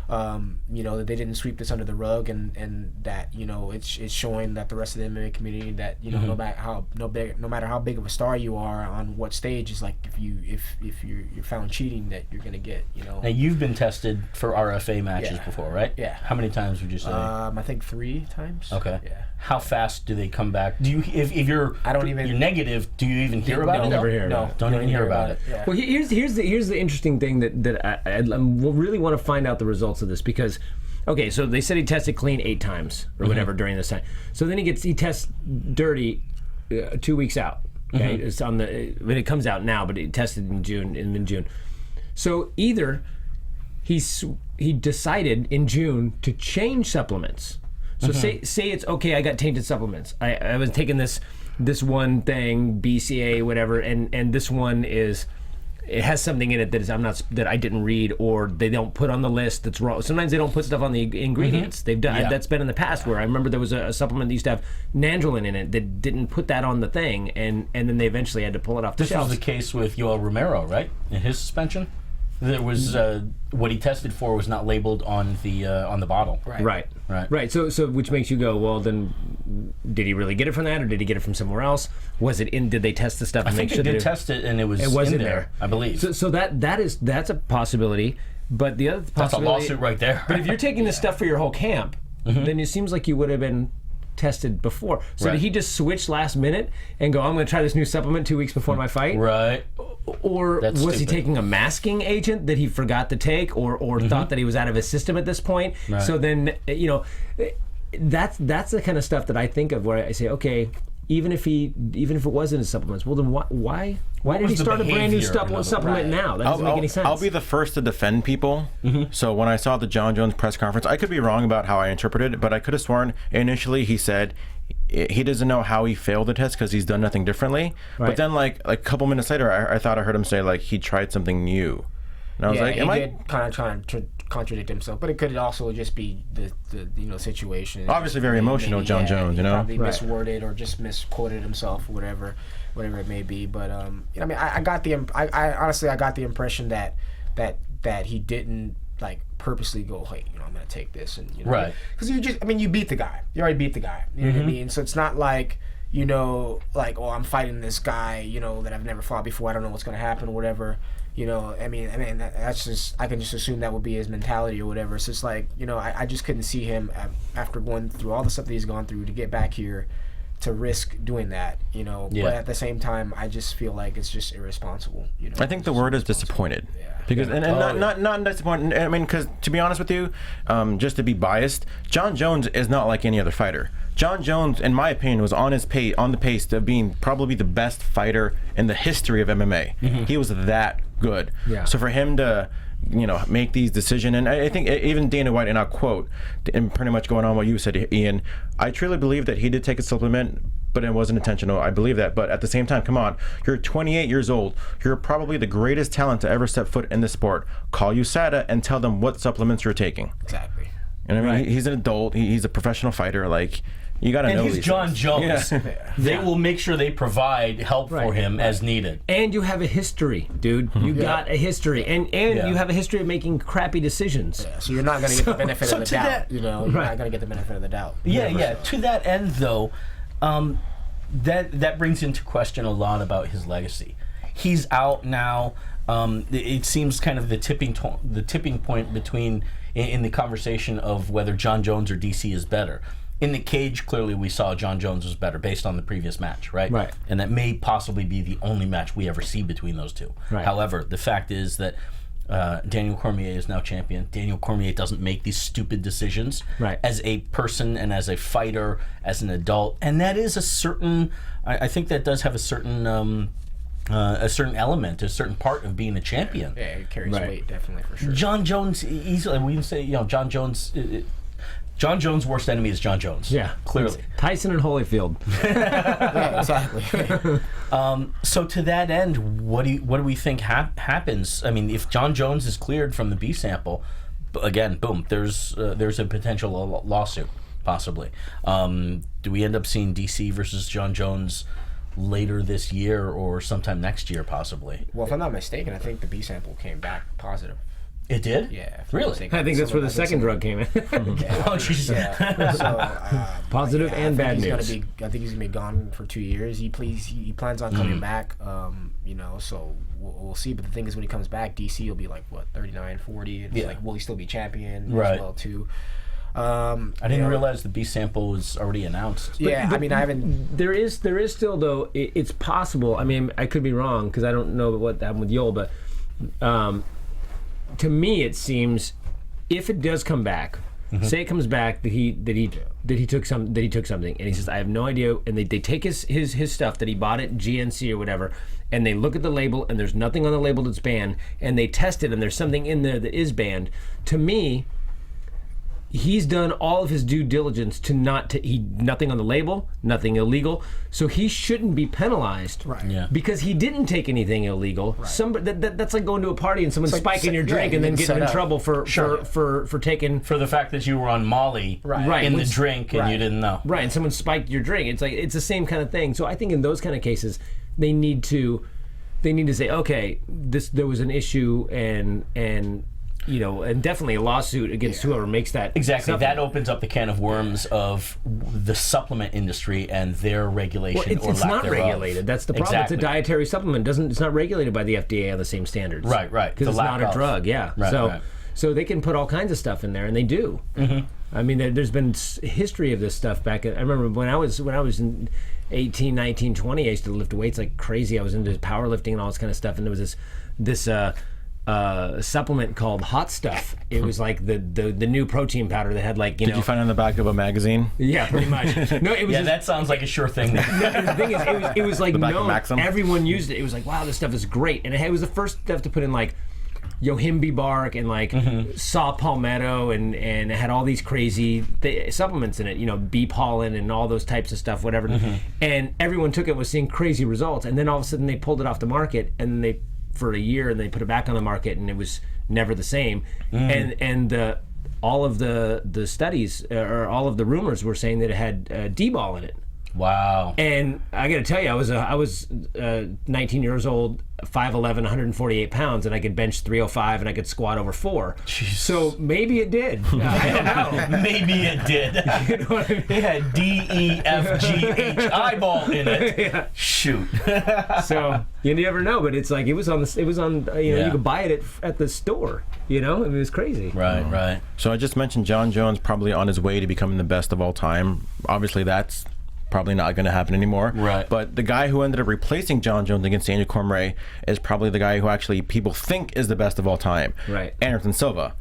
that they didn't sweep this under the rug, and that it's showing that the rest of the MMA community that no matter how big of a star you are on what stage, is like if you're found cheating, that you're gonna get Now you've been tested for RFA matches before, right? Yeah. How many times would you say? I think 3 times. Okay. Yeah. How fast do they come back? Do you if you're you're negative? Do you even hear about it? Never hear about it. Don't even hear about it. Yeah. Well, here's the interesting thing that I really want to find out the results of this, because, okay, so they said he tested clean 8 times or whatever during this time. So then he tests dirty 2 weeks out. Okay, it's on it comes out now, but it tested in June. So either he decided in June to change supplements. So say it's okay, I got tainted supplements. I was taking this one thing, BCA, whatever, and this one it has something in it that I didn't read, or they don't put on the list that's wrong. Sometimes they don't put stuff on the ingredients. They've done that's been in the past, where I remember there was a supplement that used to have nandrolone in it that didn't put that on the thing, and then they eventually had to pull it off the shelves. This was the case with Yoel Romero, right? In his suspension? there was what he tested for was not labeled on the bottle. Right. So which makes you go, well, then did he really get it from that, or did he get it from somewhere else? Was it in? Did they test the stuff? I think they did test it, and it was in there, I believe. So that's a possibility. But the other possibility, that's a lawsuit right there. But if you're taking this stuff for your whole camp, then it seems like you would have been tested before. So did he just switch last minute and go, I'm going to try this new supplement 2 weeks before my fight? Right. Or That's was he stupid. taking a masking agent that he forgot to take, or thought that he was out of his system at this point? Right. So then, that's the kind of stuff that I think of where I say, okay, even if it wasn't his supplements, well then why did he was the start a brand new behavior, supplement now? That doesn't make any sense. I'll be the first to defend people. So when I saw the John Jones press conference, I could be wrong about how I interpreted it, but I could have sworn initially he said he doesn't know how he failed the test because he's done nothing differently. Right. But then like a couple minutes later, I thought I heard him say like he tried something new. And I was like, he did kind of trying to contradict himself, but it could also just be the situation. Obviously very emotional, John Jones, he you know? probably misworded or just misquoted himself, or whatever it may be. But I got the honestly I got the impression that he didn't like purposely go, hey, I'm gonna take this, and Right. because you beat the guy, you already beat the guy, you know what I mean? So it's not like like, oh, I'm fighting this guy, that I've never fought before, I don't know what's gonna happen or whatever. That's just, I can just assume that would be his mentality or whatever. So it's like, I just couldn't see him after going through all the stuff that he's gone through to get back here to risk doing that, But at the same time, I just feel like it's just irresponsible, I think the word is disappointed. Yeah. Because not disappointed. I mean, because to be honest with you, just to be biased, John Jones is not like any other fighter. John Jones, in my opinion, was on the pace of being probably the best fighter in the history of MMA. He was that good. Yeah. So for him to make these decisions, and I think even Dana White, and I'll quote, and pretty much going on what you said, Ian, I truly believe that he did take a supplement, but it wasn't intentional. I believe that. But at the same time, come on, you're 28 years old. You're probably the greatest talent to ever step foot in the sport. Call USADA and tell them what supplements you're taking. Exactly. And I mean, he's an adult. He's a professional fighter. Like, you got to know And he's these John things. Jones. Yeah. They will make sure they provide help for him as needed. And you have a history, dude. You got a history, and you have a history of making crappy decisions. Yeah, so you're not going to get the benefit of the to doubt. that- You're not going to get the benefit of the doubt. Yeah. To that end, though, that brings into question a lot about his legacy. He's out now. It seems kind of the tipping point between in the conversation of whether John Jones or DC is better. In the cage, clearly we saw John Jones was better based on the previous match, right? Right. And that may possibly be the only match we ever see between those two. Right. However, the fact is that Daniel Cormier is now champion. Daniel Cormier doesn't make these stupid decisions as a person and as a fighter, as an adult. And that is a certain, I think that does have a certain element, a certain part of being a champion. Yeah, it carries weight, definitely, for sure. John Jones, easily, we can say, John Jones... John Jones' worst enemy is John Jones. Yeah, clearly. Tyson and Holyfield. Yeah, exactly. So to that end, what do we think happens? I mean, if John Jones is cleared from the B sample, again, boom, there's a potential lawsuit, possibly. Do we end up seeing DC versus John Jones later this year or sometime next year, possibly? Well, if I'm not mistaken, I think the B sample came back positive. It did? Yeah. if I'm Really? mistaken. I think that's where the second drug came in. Oh, Jesus. Yeah. So, Positive and bad news. I think he's gonna be gone for 2 years. He plans on coming back. So we'll see. But the thing is, when he comes back, DC will be like what 39, 40. It's like, will he still be champion as well too? I didn't realize the B sample was already announced. Yeah, I mean, I haven't. There is still, though. It's possible. I mean, I could be wrong because I don't know what happened with Yoel, but to me, it seems if it does come back, say it comes back that he took something, and he says, I have no idea, and they take his stuff that he bought at GNC or whatever, and they look at the label, and there's nothing on the label that's banned, and they test it, and there's something in there that is banned. To me, he's done all of his due diligence to nothing on the label, nothing illegal, so he shouldn't be penalized, because he didn't take anything illegal. That's like going to a party and someone spiking your drink and then getting in trouble for taking For the fact that you were on Molly in the drink and you didn't know. Right, and someone spiked your drink. It's the same kind of thing. So I think in those kind of cases, they need to they need to say, okay, there was an issue and definitely a lawsuit against whoever makes that. Exactly. supplement. That opens up the can of worms of the supplement industry and their regulation Well, it's or lack not thereof. regulated. That's the problem. Exactly. It's a dietary supplement. It's not regulated by the FDA on the same standards. Right. Because The it's lack not a of. drug. Yeah. Right. So they can put all kinds of stuff in there, and they do. Mm-hmm. I mean, there's been history of this stuff back. I remember when I was in 18, 19, 20, I used to lift weights like crazy. I was into powerlifting and all this kind of stuff, and there was this supplement called Hot Stuff. It was like the new protein powder that had like Did you find it on the back of a magazine? Yeah, pretty much. No, it was Yeah, that sounds like a sure thing. the thing is, it was like back of known. Maxim? Everyone used it. It was like, wow, this stuff is great, and it was the first stuff to put in like yohimbe bark and like saw palmetto, and it had all these crazy supplements in it, bee pollen and all those types of stuff, whatever. And everyone took it, was seeing crazy results, and then all of a sudden they pulled it off the market, and they for a year, and they put it back on the market, and it was never the same. And all of the studies or all of the rumors were saying that it had D-ball in it. Wow. And I got to tell you, I was 19 years old, 5'11", 148 pounds, and I could bench 305, and I could squat over 4. Jeez. So maybe it did. I don't know. Maybe it did. You know what I mean? It had DEFGH eyeball in it. Yeah. Shoot. So you never know, but it's like it was on you could buy it at the store. It was crazy. Right. So I just mentioned John Jones probably on his way to becoming the best of all time. Obviously, that's probably not going to happen anymore. Right. But the guy who ended up replacing John Jones against Daniel Cormier is probably the guy who actually people think is the best of all time. Right. Anderson Silva.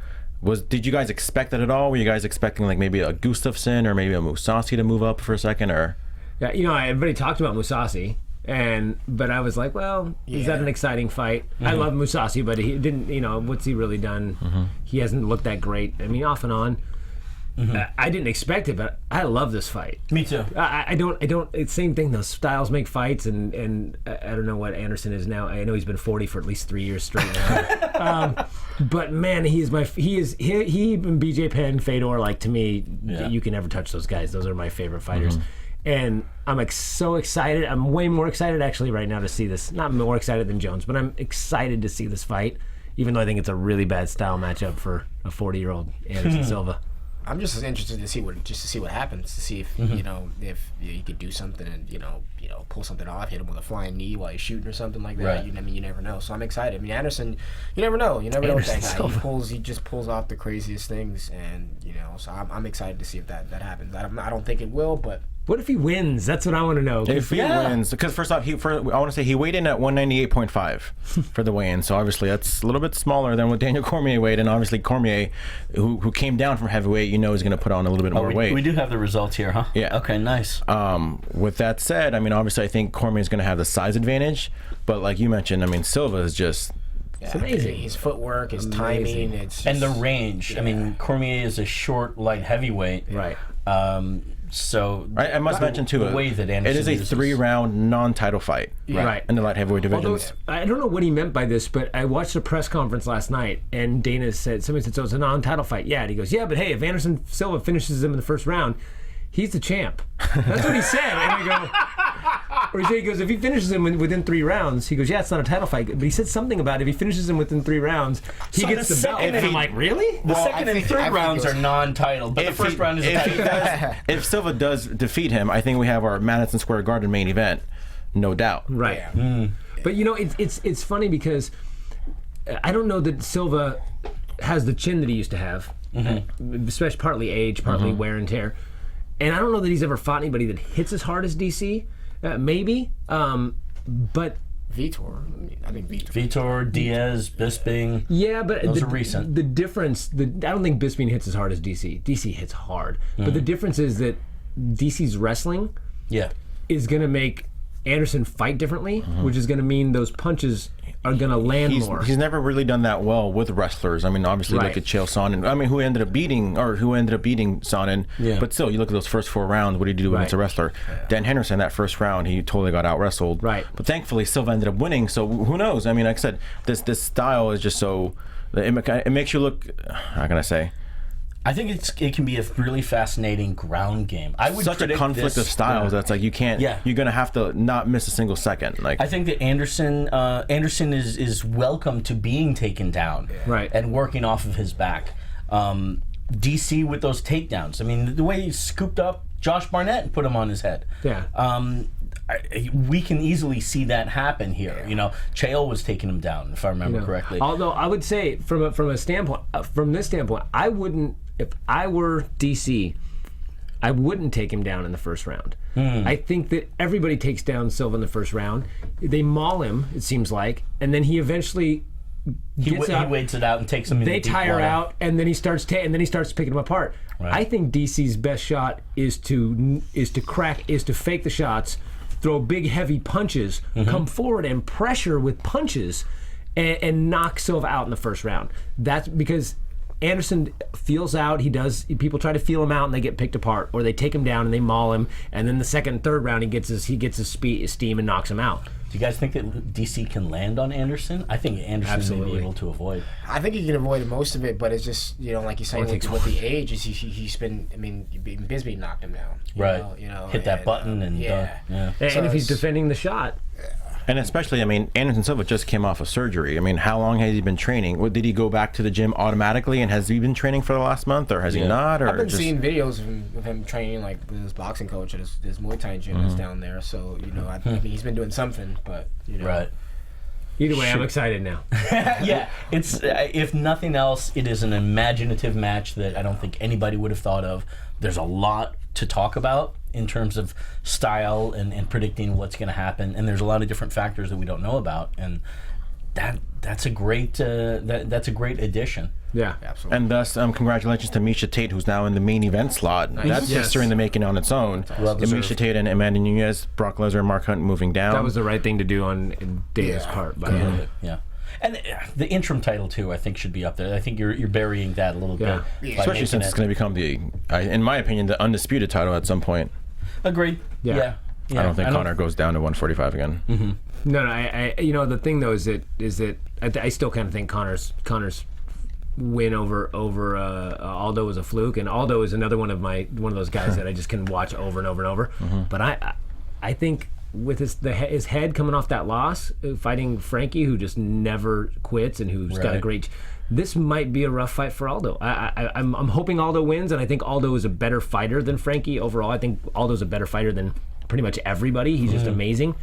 Did you guys expect that at all? Were you guys expecting like maybe a Gustafsson or maybe a Mousasi to move up for a second, or? Yeah, everybody talked about Mousasi, but I was like, well, is that an exciting fight? I love Mousasi, but he didn't. What's he really done? He hasn't looked that great. I mean, off and on. I didn't expect it, but I love this fight. Me too. I don't. It's the same thing. Those styles make fights, and I don't know what Anderson is now. I know he's been 40 for at least 3 years straight now. But man, he and BJ Penn, Fedor, like to me, you can never touch those guys. Those are my favorite fighters. And I'm so excited. I'm way more excited actually right now to see this. Not more excited than Jones, but I'm excited to see this fight, even though I think it's a really bad style matchup for a 40-year-old Anderson Silva. I'm just asinterested to see what happens, to see if if he could do something and pull something off, hit him with a flying knee while he's shooting or something like that. Right. You never know. So I'm excited. I mean, Anderson, you never know. You never know with that guy. He just pulls off the craziest things, and so I'm excited to see if that happens. I don't think it will, but. What if he wins? That's what I want to know. If he wins, because first off, I want to say he weighed in at 198.5 for the weigh-in, so obviously that's a little bit smaller than what Daniel Cormier weighed, and obviously Cormier, who came down from heavyweight, is going to put on a little bit more weight. We do have the results here, huh? Yeah. Okay, nice. With that said, I mean, obviously I think Cormier is going to have the size advantage, but like you mentioned, I mean, Silva is just... It's amazing. His footwork, his timing, and the range. I mean, Cormier is a short, light heavyweight. Right. So I must mention too, the way that Anderson it is a uses. 3-round non-title fight, Right. in the light heavyweight division. Although, I don't know what he meant by this, but I watched a press conference last night, and somebody said, so it's a non-title fight. Yeah, and he goes, yeah, but hey, if Anderson Silva finishes him in the first round, he's the champ. That's what he said. And he goes, if he finishes him within 3 rounds, he goes, yeah, it's not a title fight. But he said something about if he finishes him within 3 rounds, he gets the belt. And I'm like, really? The second and third rounds are non-title, but the first round is a title. If Silva does defeat him, I think we have our Madison Square Garden main event, no doubt. Right. Yeah. But it's funny because I don't know that Silva has the chin that he used to have, especially partly age, partly wear and tear. And I don't know that he's ever fought anybody that hits as hard as DC. Maybe, but Vitor. I think Vitor. Vitor, Diaz, Bisping. Yeah, but those are recent. The difference, I don't think Bisping hits as hard as DC. DC hits hard, but the difference is that DC's wrestling is going to make Anderson fight differently, which is going to mean those punches are going to land more. He's never really done that well with wrestlers. I mean, obviously, look at Chael Sonnen. I mean, who ended up beating Sonnen. Yeah. But still, you look at those first 4 rounds, what did he do against a wrestler? Dan Henderson, that first round, he totally got out-wrestled. Right. But thankfully, Silva ended up winning, so who knows? I mean, like I said, this style is just so... It makes you look... How can I say? I think it can be a really fascinating ground game. I would Such a predict conflict this, of styles that's like you can't. Yeah. You're gonna have to not miss a single second. Like I think that Anderson is welcome to being taken down, Right. and working off of his back. DC with those takedowns. I mean, the way he scooped up Josh Barnett and put him on his head. Yeah. We can easily see that happen here. You know, Chael was taking him down, if I remember correctly. Although I would say, from a standpoint, from this standpoint, I wouldn't. If I were DC, I wouldn't take him down in the first round. I think that everybody takes down Silva in the first round. They maul him, it seems like, and then he eventually He gets up. waits it out and takes him in They the deep tire water. out, and then he starts picking them apart. Right. I think DC's best shot is to fake the shots, throw big heavy punches, come forward and pressure with punches, and knock Silva out in the first round. That's because Anderson feels out. People try to feel him out and they get picked apart, or they take him down and they maul him, and then the second and third round he gets his steam and knocks him out. Do you guys think that DC can land on Anderson? I think Anderson may be able to avoid. I think he can avoid most of it, but it's just, like you're saying, with the age, he's been. I mean, Bisbee knocked him down. You know, Hit that button and And if he's defending the shot. And especially, I mean, Anderson Silva just came off of surgery. I mean, how long has he been training? Did he go back to the gym automatically, and has he been training for the last month, or has he not? Or I've been seeing videos of him training like with his boxing coach at his Muay Thai gym that's down there. So I mean, he's been doing something, but Right. Either way, I'm excited now. Yeah, it's if nothing else, it is an imaginative match that I don't think anybody would have thought of. There's a lot to talk about in terms of style and predicting what's going to happen, and there's a lot of different factors that we don't know about, and that's a great that's a great addition. Yeah, absolutely. And thus, congratulations to Misha Tate, who's now in the main event slot. That's history in the making on its own. Misha Tate and Amanda Nunes, Brock Lesnar, Mark Hunt moving down. that was the right thing to do on Dana's part. By the way. Yeah. And the interim title too, I think, should be up there. I think you're burying that a little bit, by Especially since it's going to become in my opinion, the undisputed title at some point. Agreed. Yeah. I don't think Conor goes down to 145 again. Mm-hmm. No, I the thing though is that I still kind of think Conor's win over Aldo was a fluke, and Aldo is another one of those guys that I just can watch over and over and over. But I think with his head coming off that loss, fighting Frankie, who just never quits and who's got a great. This might be a rough fight for Aldo. I'm hoping Aldo wins, and I think Aldo is a better fighter than Frankie overall. I think Aldo's a better fighter than pretty much everybody. He's just amazing.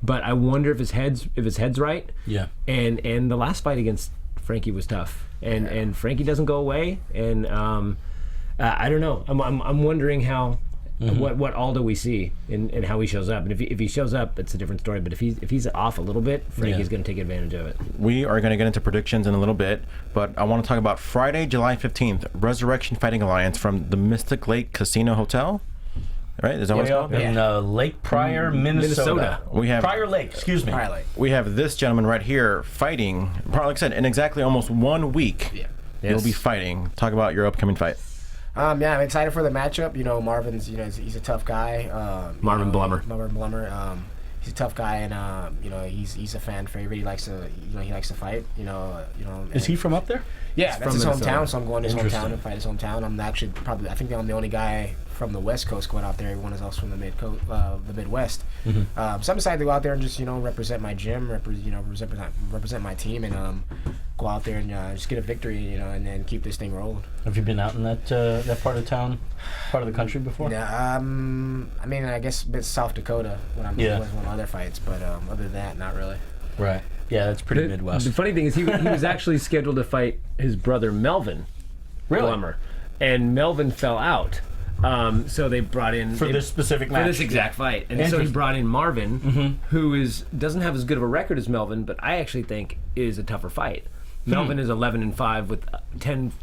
But I wonder if his head's right. Yeah. And the last fight against Frankie was tough, and Frankie doesn't go away. And I don't know. I'm wondering how. What Aldo we see and how he shows up, and if he shows up, it's a different story. But if he's off a little bit, Frankie's going to take advantage of it. We are going to get into predictions in a little bit, but I want to talk about Friday, July 15th, Resurrection Fighting Alliance from the Mystic Lake Casino Hotel. Right? Is that what it's called? In Lake Pryor, Minnesota. We have Pryor Lake. Excuse me. Pryor Lake. We have this gentleman right here fighting. Like I said, in exactly almost 1 week, you'll be fighting. Talk about your upcoming fight. I'm excited for the matchup. Marvin's, he's a tough guy. Marvin Blummer. He's a tough guy, and he's a fan favorite. He likes to fight. Is he from up there? Yeah, that's his Minnesota. hometown. So I'm going to his hometown and fight his hometown. I'm actually I think I'm the only guy from the West Coast going out there. Everyone is else from the Midwest. So I'm excited to go out there and just represent my gym, represent my team, and go out there and just get a victory, and then keep this thing rolling. Have you been out in that part of town, part of the country before? Yeah, I guess a bit South Dakota when I'm with one of my other fights, but other than that, not really. Right. Yeah, that's pretty Midwest. The funny thing is he was actually scheduled to fight his brother Melvin Blummer, and Melvin fell out. So they brought in for this specific match, for this exact fight, and so he brought in Marvin, who doesn't have as good of a record as Melvin, but I actually think is a tougher fight. Melvin is 11-5 with 10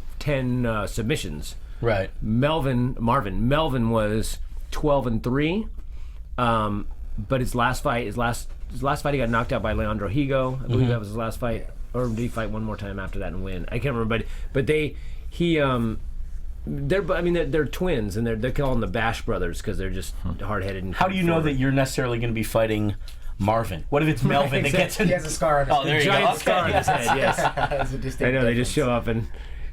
submissions. Right. Marvin was 12-3, but his last fight he got knocked out by Leandro Higo. I believe that was his last fight, or did he fight one more time after that and win? I can't remember, but they're twins, and they call them the Bash Brothers because they're just hard-headed. And how do you know that you're necessarily going to be fighting Marvin? What if it's Melvin that gets in? He has a scar on his head. Oh, there you giant go. scar on his head, yes. I know, they just show up and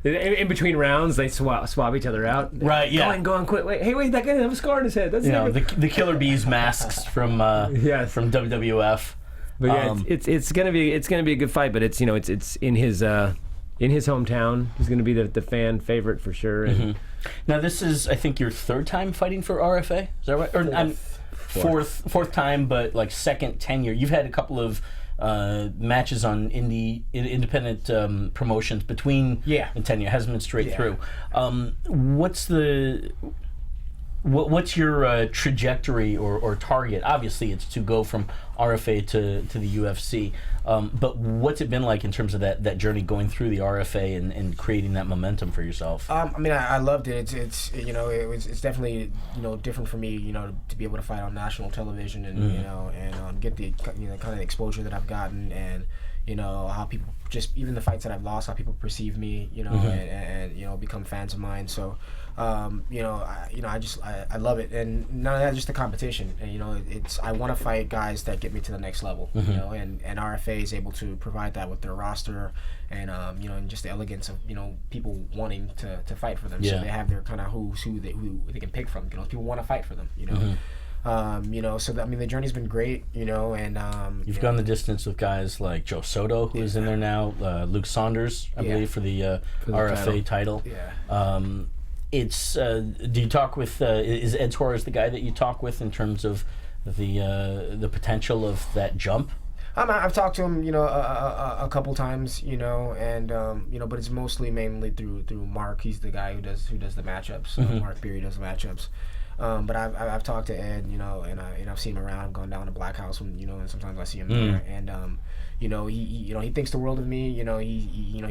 In between rounds, they swab each other out. Right, yeah. Go on, quick. Wait, that guy didn't have a scar on his head. That's the Killer Bees masks from WWF. But yeah, it's gonna be a good fight. But it's in his hometown. He's gonna be the fan favorite for sure. And Now this is, I think, your third time fighting for RFA. Is that right? Or fourth time, but like second tenure. You've had a couple of matches on independent promotions between the tenure. It hasn't been straight through. What's your trajectory or target? Obviously, it's to go from RFA to the UFC. But what's it been like in terms of that journey going through the RFA and creating that momentum for yourself? I mean, I loved it. It's definitely different for me to be able to fight on national television and get the kind of exposure that I've gotten and how people even the fights that I've lost, how people perceive me, and become fans of mine. So, I love it, and none of that, just the competition. And I want to fight guys that get me to the next level, and RFA is able to provide that with their roster, and and just the elegance of people wanting to fight for them. So they have their kind of who they can pick from. People want to fight for them. So the journey's been great, and you've gone the distance with guys like Joe Soto, who's in there now, Luke Saunders, I believe, for the RFA title. It's do you talk with is Ed Torres the guy that you talk with in terms of the potential of that jump? I've talked to him, a couple times, and but it's mainly through Mark. He's the guy who does the matchups. Mark Beery does the matchups. But I've talked to Ed, and I've seen him around, gone down to Black House, and sometimes I see him there, and he thinks the world of me. He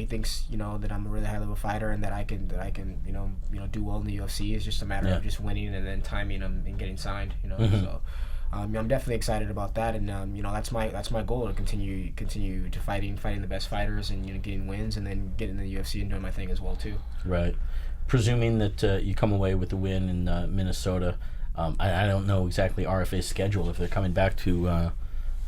thinks that I'm a really high level fighter and that I can do well in the UFC. It's just a matter of just winning and then timing him and getting signed. So. I'm definitely excited about that, and that's my goal, to continue to fighting the best fighters and getting wins, and then getting in the UFC and doing my thing as well too. Right. Presuming that you come away with the win in Minnesota, I don't know exactly RFA's schedule if they're coming back to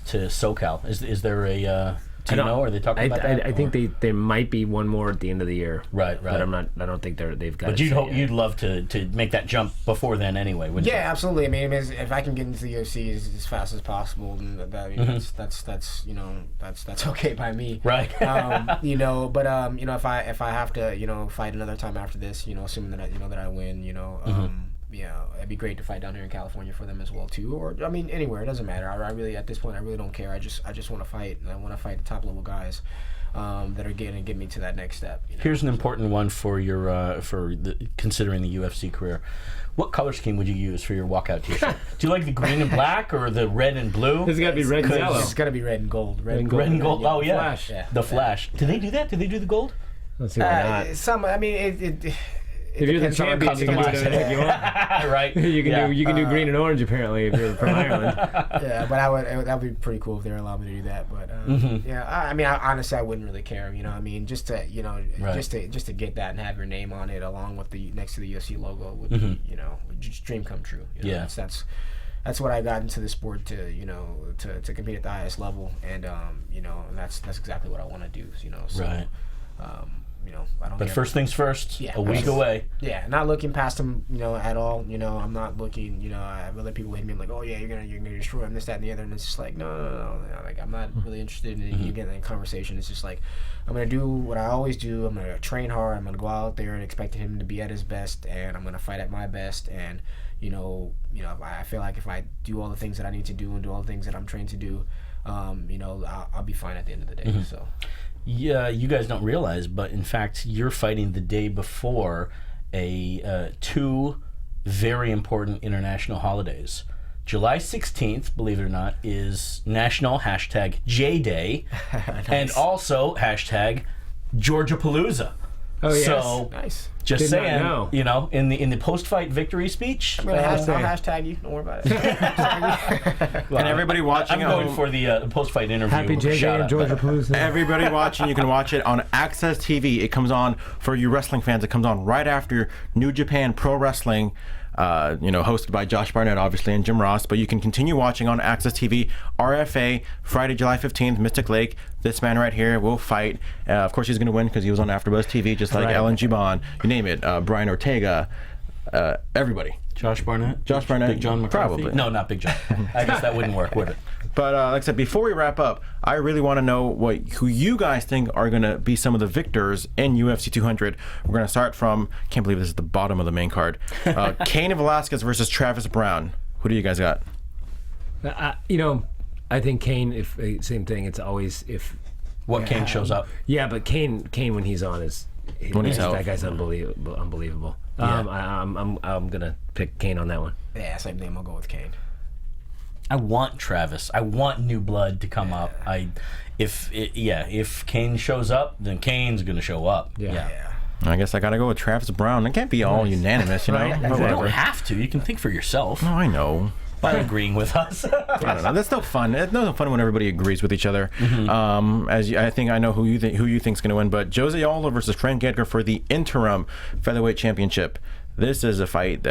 SoCal. Is there a do you know? Are they talking about that? I think there might be one more at the end of the year. Right. But I don't think they've got. But you'd love to make that jump before then anyway, wouldn't you? Yeah, absolutely. I mean, if I can get into the UFC as fast as possible, then that's okay by me. Right. But if I have to fight another time after this, assuming that I win, it'd be great to fight down here in California for them as well too, or anywhere. It doesn't matter. I really, at this point, I really don't care. I just want to fight, and I want to fight the top level guys that are going to get me to that next step. Here's an important one for your considering the UFC career. What color scheme would you use for your walkout T-shirt? Do you like the green and black or the red and blue? It's got to be red and yellow. It's got to be red and gold. Red and gold. Oh yeah. Flash. The Flash. Do they do that? Do they do the gold? Let's see why not. If you're the champion, you can do anything you want. Right. You can do green and orange apparently if you're from Ireland. Yeah, but that would be pretty cool if they were allowed me to do that. But honestly, I wouldn't really care. Just to just to get that and have your name on it along with the next to the UFC logo would be just dream come true. That's what I got into the sport to compete at the highest level, and that's exactly what I want to do. So, right. I don't. But first things first. Yeah, a week away. Yeah, not looking past them, at all. I'm not looking. I have other people hit me like, oh yeah, you're gonna destroy him, this, that, and the other, and it's just like, no. Like I'm not really interested in you getting in a conversation. It's just like I'm gonna do what I always do. I'm gonna train hard. I'm gonna go out there and expect him to be at his best, and I'm gonna fight at my best. And I feel like if I do all the things that I need to do and do all the things that I'm trained to do, I'll be fine at the end of the day. So. Yeah, you guys don't realize, but in fact, you're fighting the day before two very important international holidays. July 16th, believe it or not, is National #J-Day, nice. And also #GeorgiaPalooza. Oh yes. So nice. Just saying, in the post-fight victory speech. I'll hashtag you. Don't worry about it. Well, and everybody watching, I'm going for the post-fight interview. Happy J-Day and Georgia Palooza. Everybody watching, you can watch it on Access TV. It comes on for you wrestling fans. It comes on right after New Japan Pro Wrestling. hosted by Josh Barnett, obviously, and Jim Ross. But you can continue watching on Access TV, RFA, Friday, July 15th, Mystic Lake. This man right here will fight. Of course, he's going to win because he was on AfterBuzz TV, just like Ellen Gibbon, you name it, Brian Ortega, everybody. Josh Barnett? Big John McCarthy? Probably. No, not Big John. I guess that wouldn't work, would it? But like I said, before we wrap up, I really want to know who you guys think are going to be some of the victors in UFC 200. We're going to start from, can't believe this is the bottom of the main card, Cain Velasquez versus Travis Brown. Who do you guys got? I think Cain, same thing. It's always if Cain shows up. Yeah, but Cain when he's on that guy's unbelievable. Yeah. I'm gonna pick Cain on that one. Yeah, same thing. I'll go with Cain. I want Travis. I want new blood to come up. If Cain shows up, then Cain's gonna show up. Yeah. I guess I gotta go with Travis Brown. It can't be all unanimous, you know. Right. You don't have to. You can think for yourself No, I know. by agreeing with us. I don't know. That's no fun. It's no fun when everybody agrees with each other. I think I know who you think's going to win, but Jose Aldo versus Frank Edgar for the interim featherweight championship. This is a fight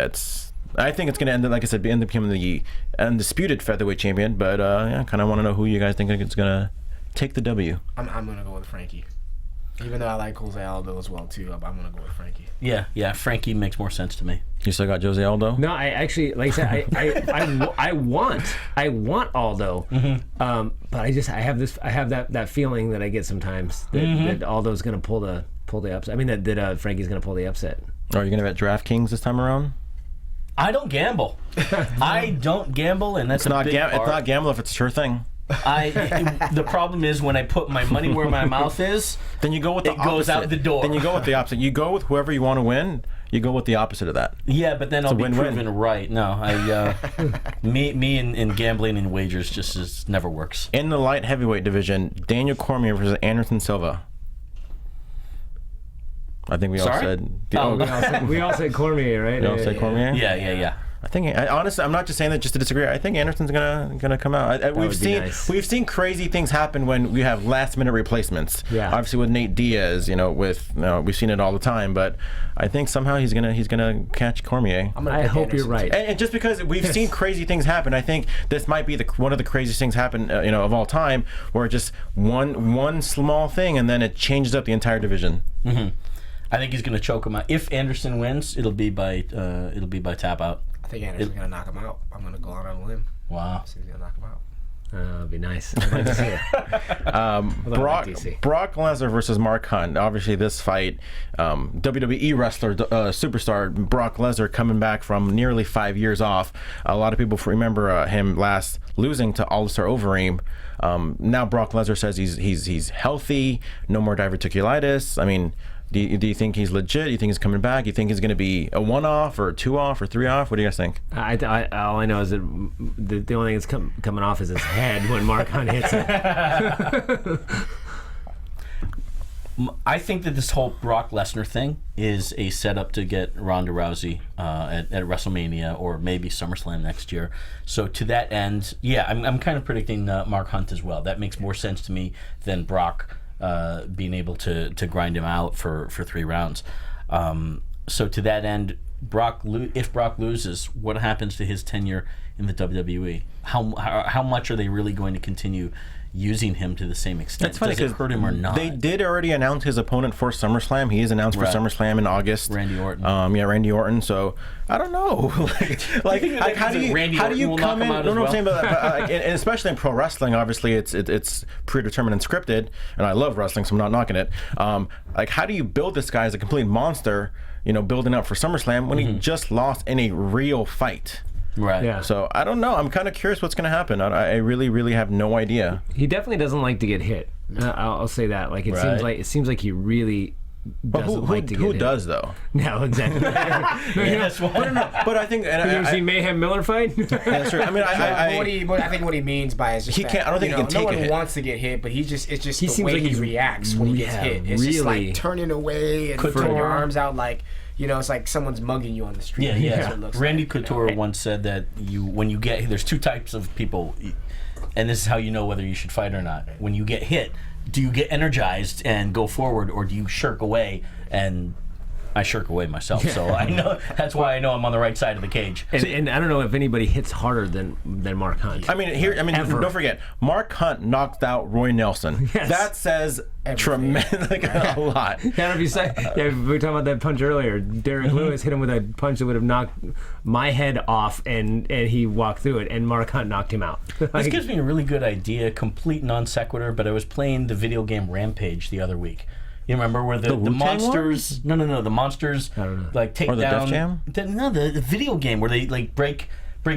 I think it's going to end up, like I said, end up becoming the undisputed featherweight champion. But I kind of want to know who you guys think is going to take the W. I'm going to go with Frankie. Even though I like Jose Aldo as well too, I'm going to go with Frankie. Yeah. Frankie makes more sense to me. You still got Jose Aldo? No, I actually, like I said, I want Aldo, but I have that feeling that I get sometimes that Aldo's going to pull the upset. I mean that Frankie's going to pull the upset. Are you going to bet DraftKings this time around? I don't gamble. I don't gamble, and that's It's not gamble if it's a sure thing. The problem is when I put my money where my mouth is, then you go with the opposite. It goes out the door. Then you go with the opposite. You go with whoever you want to win. You go with the opposite of that. Yeah, but then I'll be win-win. proven right. No, me in gambling and wagers just never works. In the light heavyweight division, Daniel Cormier versus Anderson Silva. I think we all said. We all said Cormier, right? We all said Cormier. Yeah. I think honestly, I'm not just saying that just to disagree. I think Anderson's gonna come out. We've seen crazy things happen when we have last minute replacements. Yeah. Obviously with Nate Diaz, we've seen it all the time. But I think somehow he's gonna catch Cormier. I hope you're right. And just because we've seen crazy things happen, I think this might be one of the craziest things happen of all time, where just one small thing and then it changes up the entire division. Mm-hmm. I think he's gonna choke him out. If Anderson wins, it'll be by tap out. I think Anderson's going to knock him out. I'm going to go out on a limb. Wow. So he's going to knock him out. That'd be nice. I'd like to see it. Brock Lesnar versus Mark Hunt. Obviously, this fight, WWE wrestler, superstar Brock Lesnar coming back from nearly 5 years off. A lot of people remember him last losing to Alistair Overeem. Now Brock Lesnar says he's healthy, no more diverticulitis. I mean, do you think he's legit? Do you think he's coming back? Do you think he's going to be a 1-off or a 2-off or 3-off? What do you guys think? All I know is that the only thing that's coming off is his head when Mark Hunt hits it. I think that this whole Brock Lesnar thing is a setup to get Ronda Rousey at WrestleMania or maybe SummerSlam next year. So to that end, yeah, I'm kind of predicting Mark Hunt as well. That makes more sense to me than Brock being able to grind him out for 3 rounds. So to that end, if Brock loses, what happens to his tenure in the WWE? How much are they really going to continue using him to the same extent? That's funny, does it hurt him or not? They did already announce his opponent for SummerSlam. He is announced for SummerSlam in August. Randy Orton. Randy Orton. So I don't know. How do you come in? No, I'm saying, but and especially in pro wrestling, obviously it's predetermined and scripted, and I love wrestling, so I'm not knocking it. How do you build this guy as a complete monster? Building up for SummerSlam when he just lost in a real fight. Right. Yeah. So I don't know. I'm kind of curious what's going to happen. I really, really have no idea. He definitely doesn't like to get hit. I'll say that. Like it seems like he really doesn't like to get hit. Who does though? No, exactly. But I think you ever seen Mayhem Miller fight? That's true. I mean, I think what he means by is just he can't. I don't think he can take no a hit. one wants to get hit, but it's just He the seems way like he he's reacts when he gets hit. It's just like turning away and putting your arms out like. It's like someone's mugging you on the street. Yeah. That's what it looks Randy like, Couture once said that there's 2 types of people, and this is how you know whether you should fight or not. When you get hit, do you get energized and go forward, or do you shirk away and I shirk away myself. So I know that's why I know I'm on the right side of the cage. And I don't know if anybody hits harder than Mark Hunt. I mean, don't forget, Mark Hunt knocked out Roy Nelson. Yes. That says tremendous, a lot. If you say, we were talking about that punch earlier. Derek Lewis hit him with a punch that would have knocked my head off, and he walked through it, and Mark Hunt knocked him out. This gives me a really good idea, complete non sequitur, but I was playing the video game Rampage the other week. You remember where the monsters? No, the monsters like take or the down. Def Jam? The video game where they like break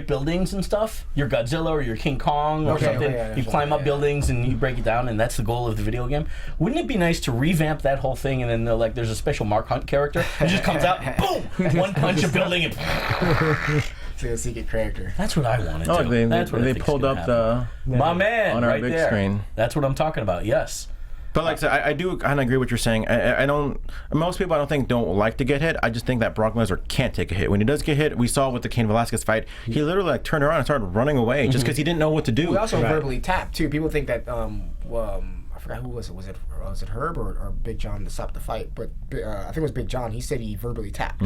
buildings and stuff. You're Godzilla or you're King Kong or something. You climb up buildings and you break it down, and that's the goal of the video game. Wouldn't it be nice to revamp that whole thing, and then there's a special Mark Hunt character who just comes out, boom, one punch a building, and It's like a secret character. that's what I wanted. Oh, to. That's what I they think's pulled gonna up happen. My man on our right big there. screen. That's what I'm talking about. Yes. But like I said, I do kind of agree with what you're saying. I don't. Most people I don't think don't like to get hit. I just think that Brock Lesnar can't take a hit. When he does get hit, we saw with the Cain Velasquez fight, he literally like turned around and started running away just because he didn't know what to do. We also verbally tapped too. People think that I forgot who was it. Was it Herb or Big John that stopped the fight? But I think it was Big John. He said he verbally tapped.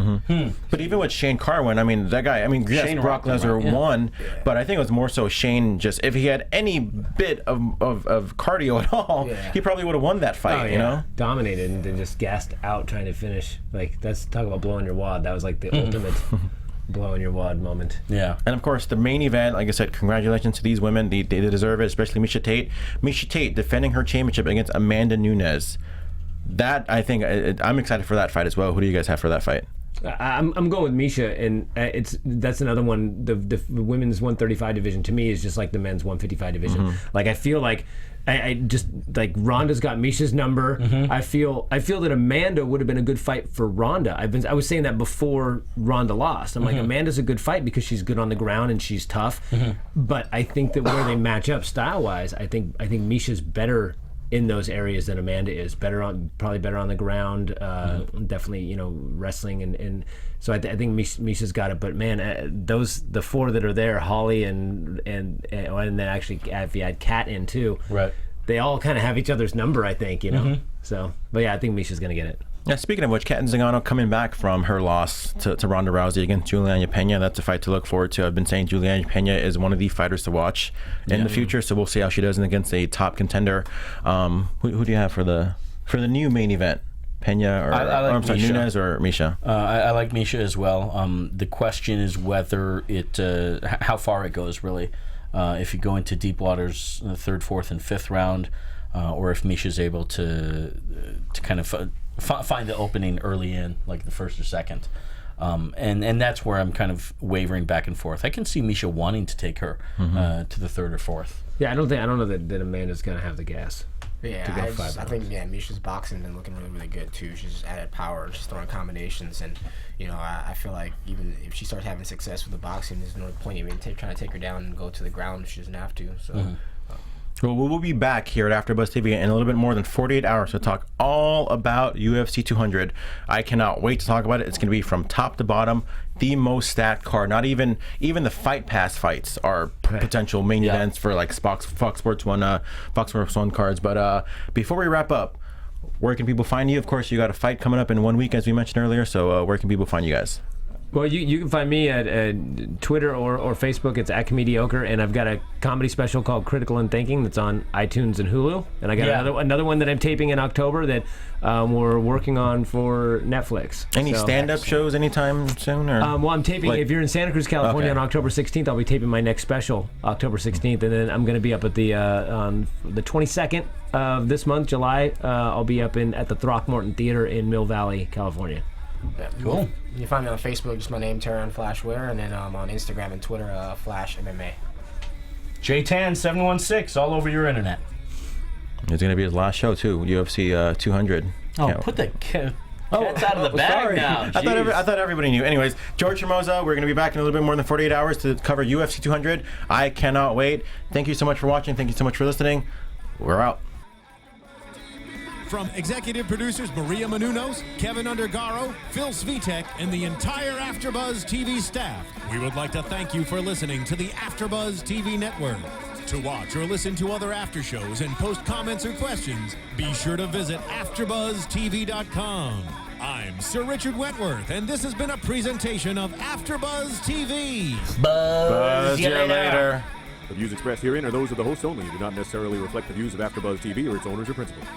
But even with Shane Carwin, I mean, that guy, yes, Shane Brock rocked him Lesnar out, won, but I think it was more so Shane just, if he had any bit of cardio at all, he probably would have won that fight, you know? Dominated and then just gassed out trying to finish. Like, that's talk about blowing your wad. That was like the ultimate blowing your wad moment. Yeah. And of course, the main event, like I said, congratulations to these women. They deserve it, especially Miesha Tate. Miesha Tate defending her championship against Amanda Nunes. That, I think, I'm excited for that fight as well. Who do you guys have for that fight? I'm going with Miesha, and that's another one. The women's 135 division to me is just like the men's 155 division. Like, I feel like I just like Ronda's got Miesha's number. I feel that Amanda would have been a good fight for Ronda. I was saying that before Ronda lost. I'm like, Amanda's a good fight because she's good on the ground and she's tough. But I think that where they match up style wise, I think Miesha's better in those areas than Amanda is. Probably better on the ground. Definitely, wrestling and so I think Miesha's got it. But man, the four that are there, Holly and then actually if you add Kat in too, right? They all kind of have each other's number, I think. So, but yeah, I think Miesha's gonna get it. Yeah, speaking of which, Kat Zingano coming back from her loss to Ronda Rousey against Juliana Pena. That's a fight to look forward to. I've been saying Juliana Pena is one of the fighters to watch in the future, so we'll see how she does against a top contender. Who do you have for the new main event? Pena or I'm sorry, Nunes or Miesha? I like Miesha as well. The question is whether how far it goes really. If you go into deep waters, the third, fourth, and fifth round, or if Miesha's able to kind of find the opening early in, like the first or second. And that's where I'm kind of wavering back and forth. I can see Miesha wanting to take her to the third or fourth. Yeah, I don't know that Amanda's gonna have the gas. Yeah, I think Miesha's boxing been looking really, really good too. She's just added power and she's throwing combinations, and I feel like even if she starts having success with the boxing, there's no point even trying to take her down and go to the ground if she doesn't have to. So. Well, we'll be back here at AfterBuzz TV in a little bit more than 48 hours to talk all about UFC 200. I cannot wait to talk about it. It's going to be from top to bottom, the most stacked card. Not even the Fight Pass fights are potential main events for like Fox Sports 1 cards. But before we wrap up, where can people find you? Of course, you got a fight coming up in 1 week, as we mentioned earlier. So where can people find you guys? Well, you can find me at Twitter or Facebook. It's @Comediocre, and I've got a comedy special called Critical and Thinking that's on iTunes and Hulu. And I got another one that I'm taping in October that we're working on for Netflix. Any stand-up shows anytime soon? Or? Well, I'm taping. If you're in Santa Cruz, California, on October 16th, I'll be taping my next special, October 16th, and then I'm going to be up at on the 22nd of this month, July. I'll be up at the Throckmorton Theater in Mill Valley, California. Yeah. Cool. You can find me on Facebook, just my name, Terrion _Ware, and then on Instagram and Twitter, Flash MMA. JTan716 all over your internet. It's going to be his last show too, UFC 200. Put the cat's out of the bag now. I thought everybody knew. Anyways, George Hermoza, we're going to be back in a little bit more than 48 hours to cover UFC 200. I cannot wait. Thank you so much for watching. Thank you so much for listening. We're out. From executive producers Maria Menounos, Kevin Undergaro, Phil Svitek, and the entire AfterBuzz TV staff, we would like to thank you for listening to the AfterBuzz TV network. To watch or listen to other after shows and post comments or questions, be sure to visit AfterBuzzTV.com. I'm Sir Richard Wentworth, and this has been a presentation of AfterBuzz TV. Buzz you later. The views expressed herein are those of the hosts only and do not necessarily reflect the views of AfterBuzz TV or its owners or principals.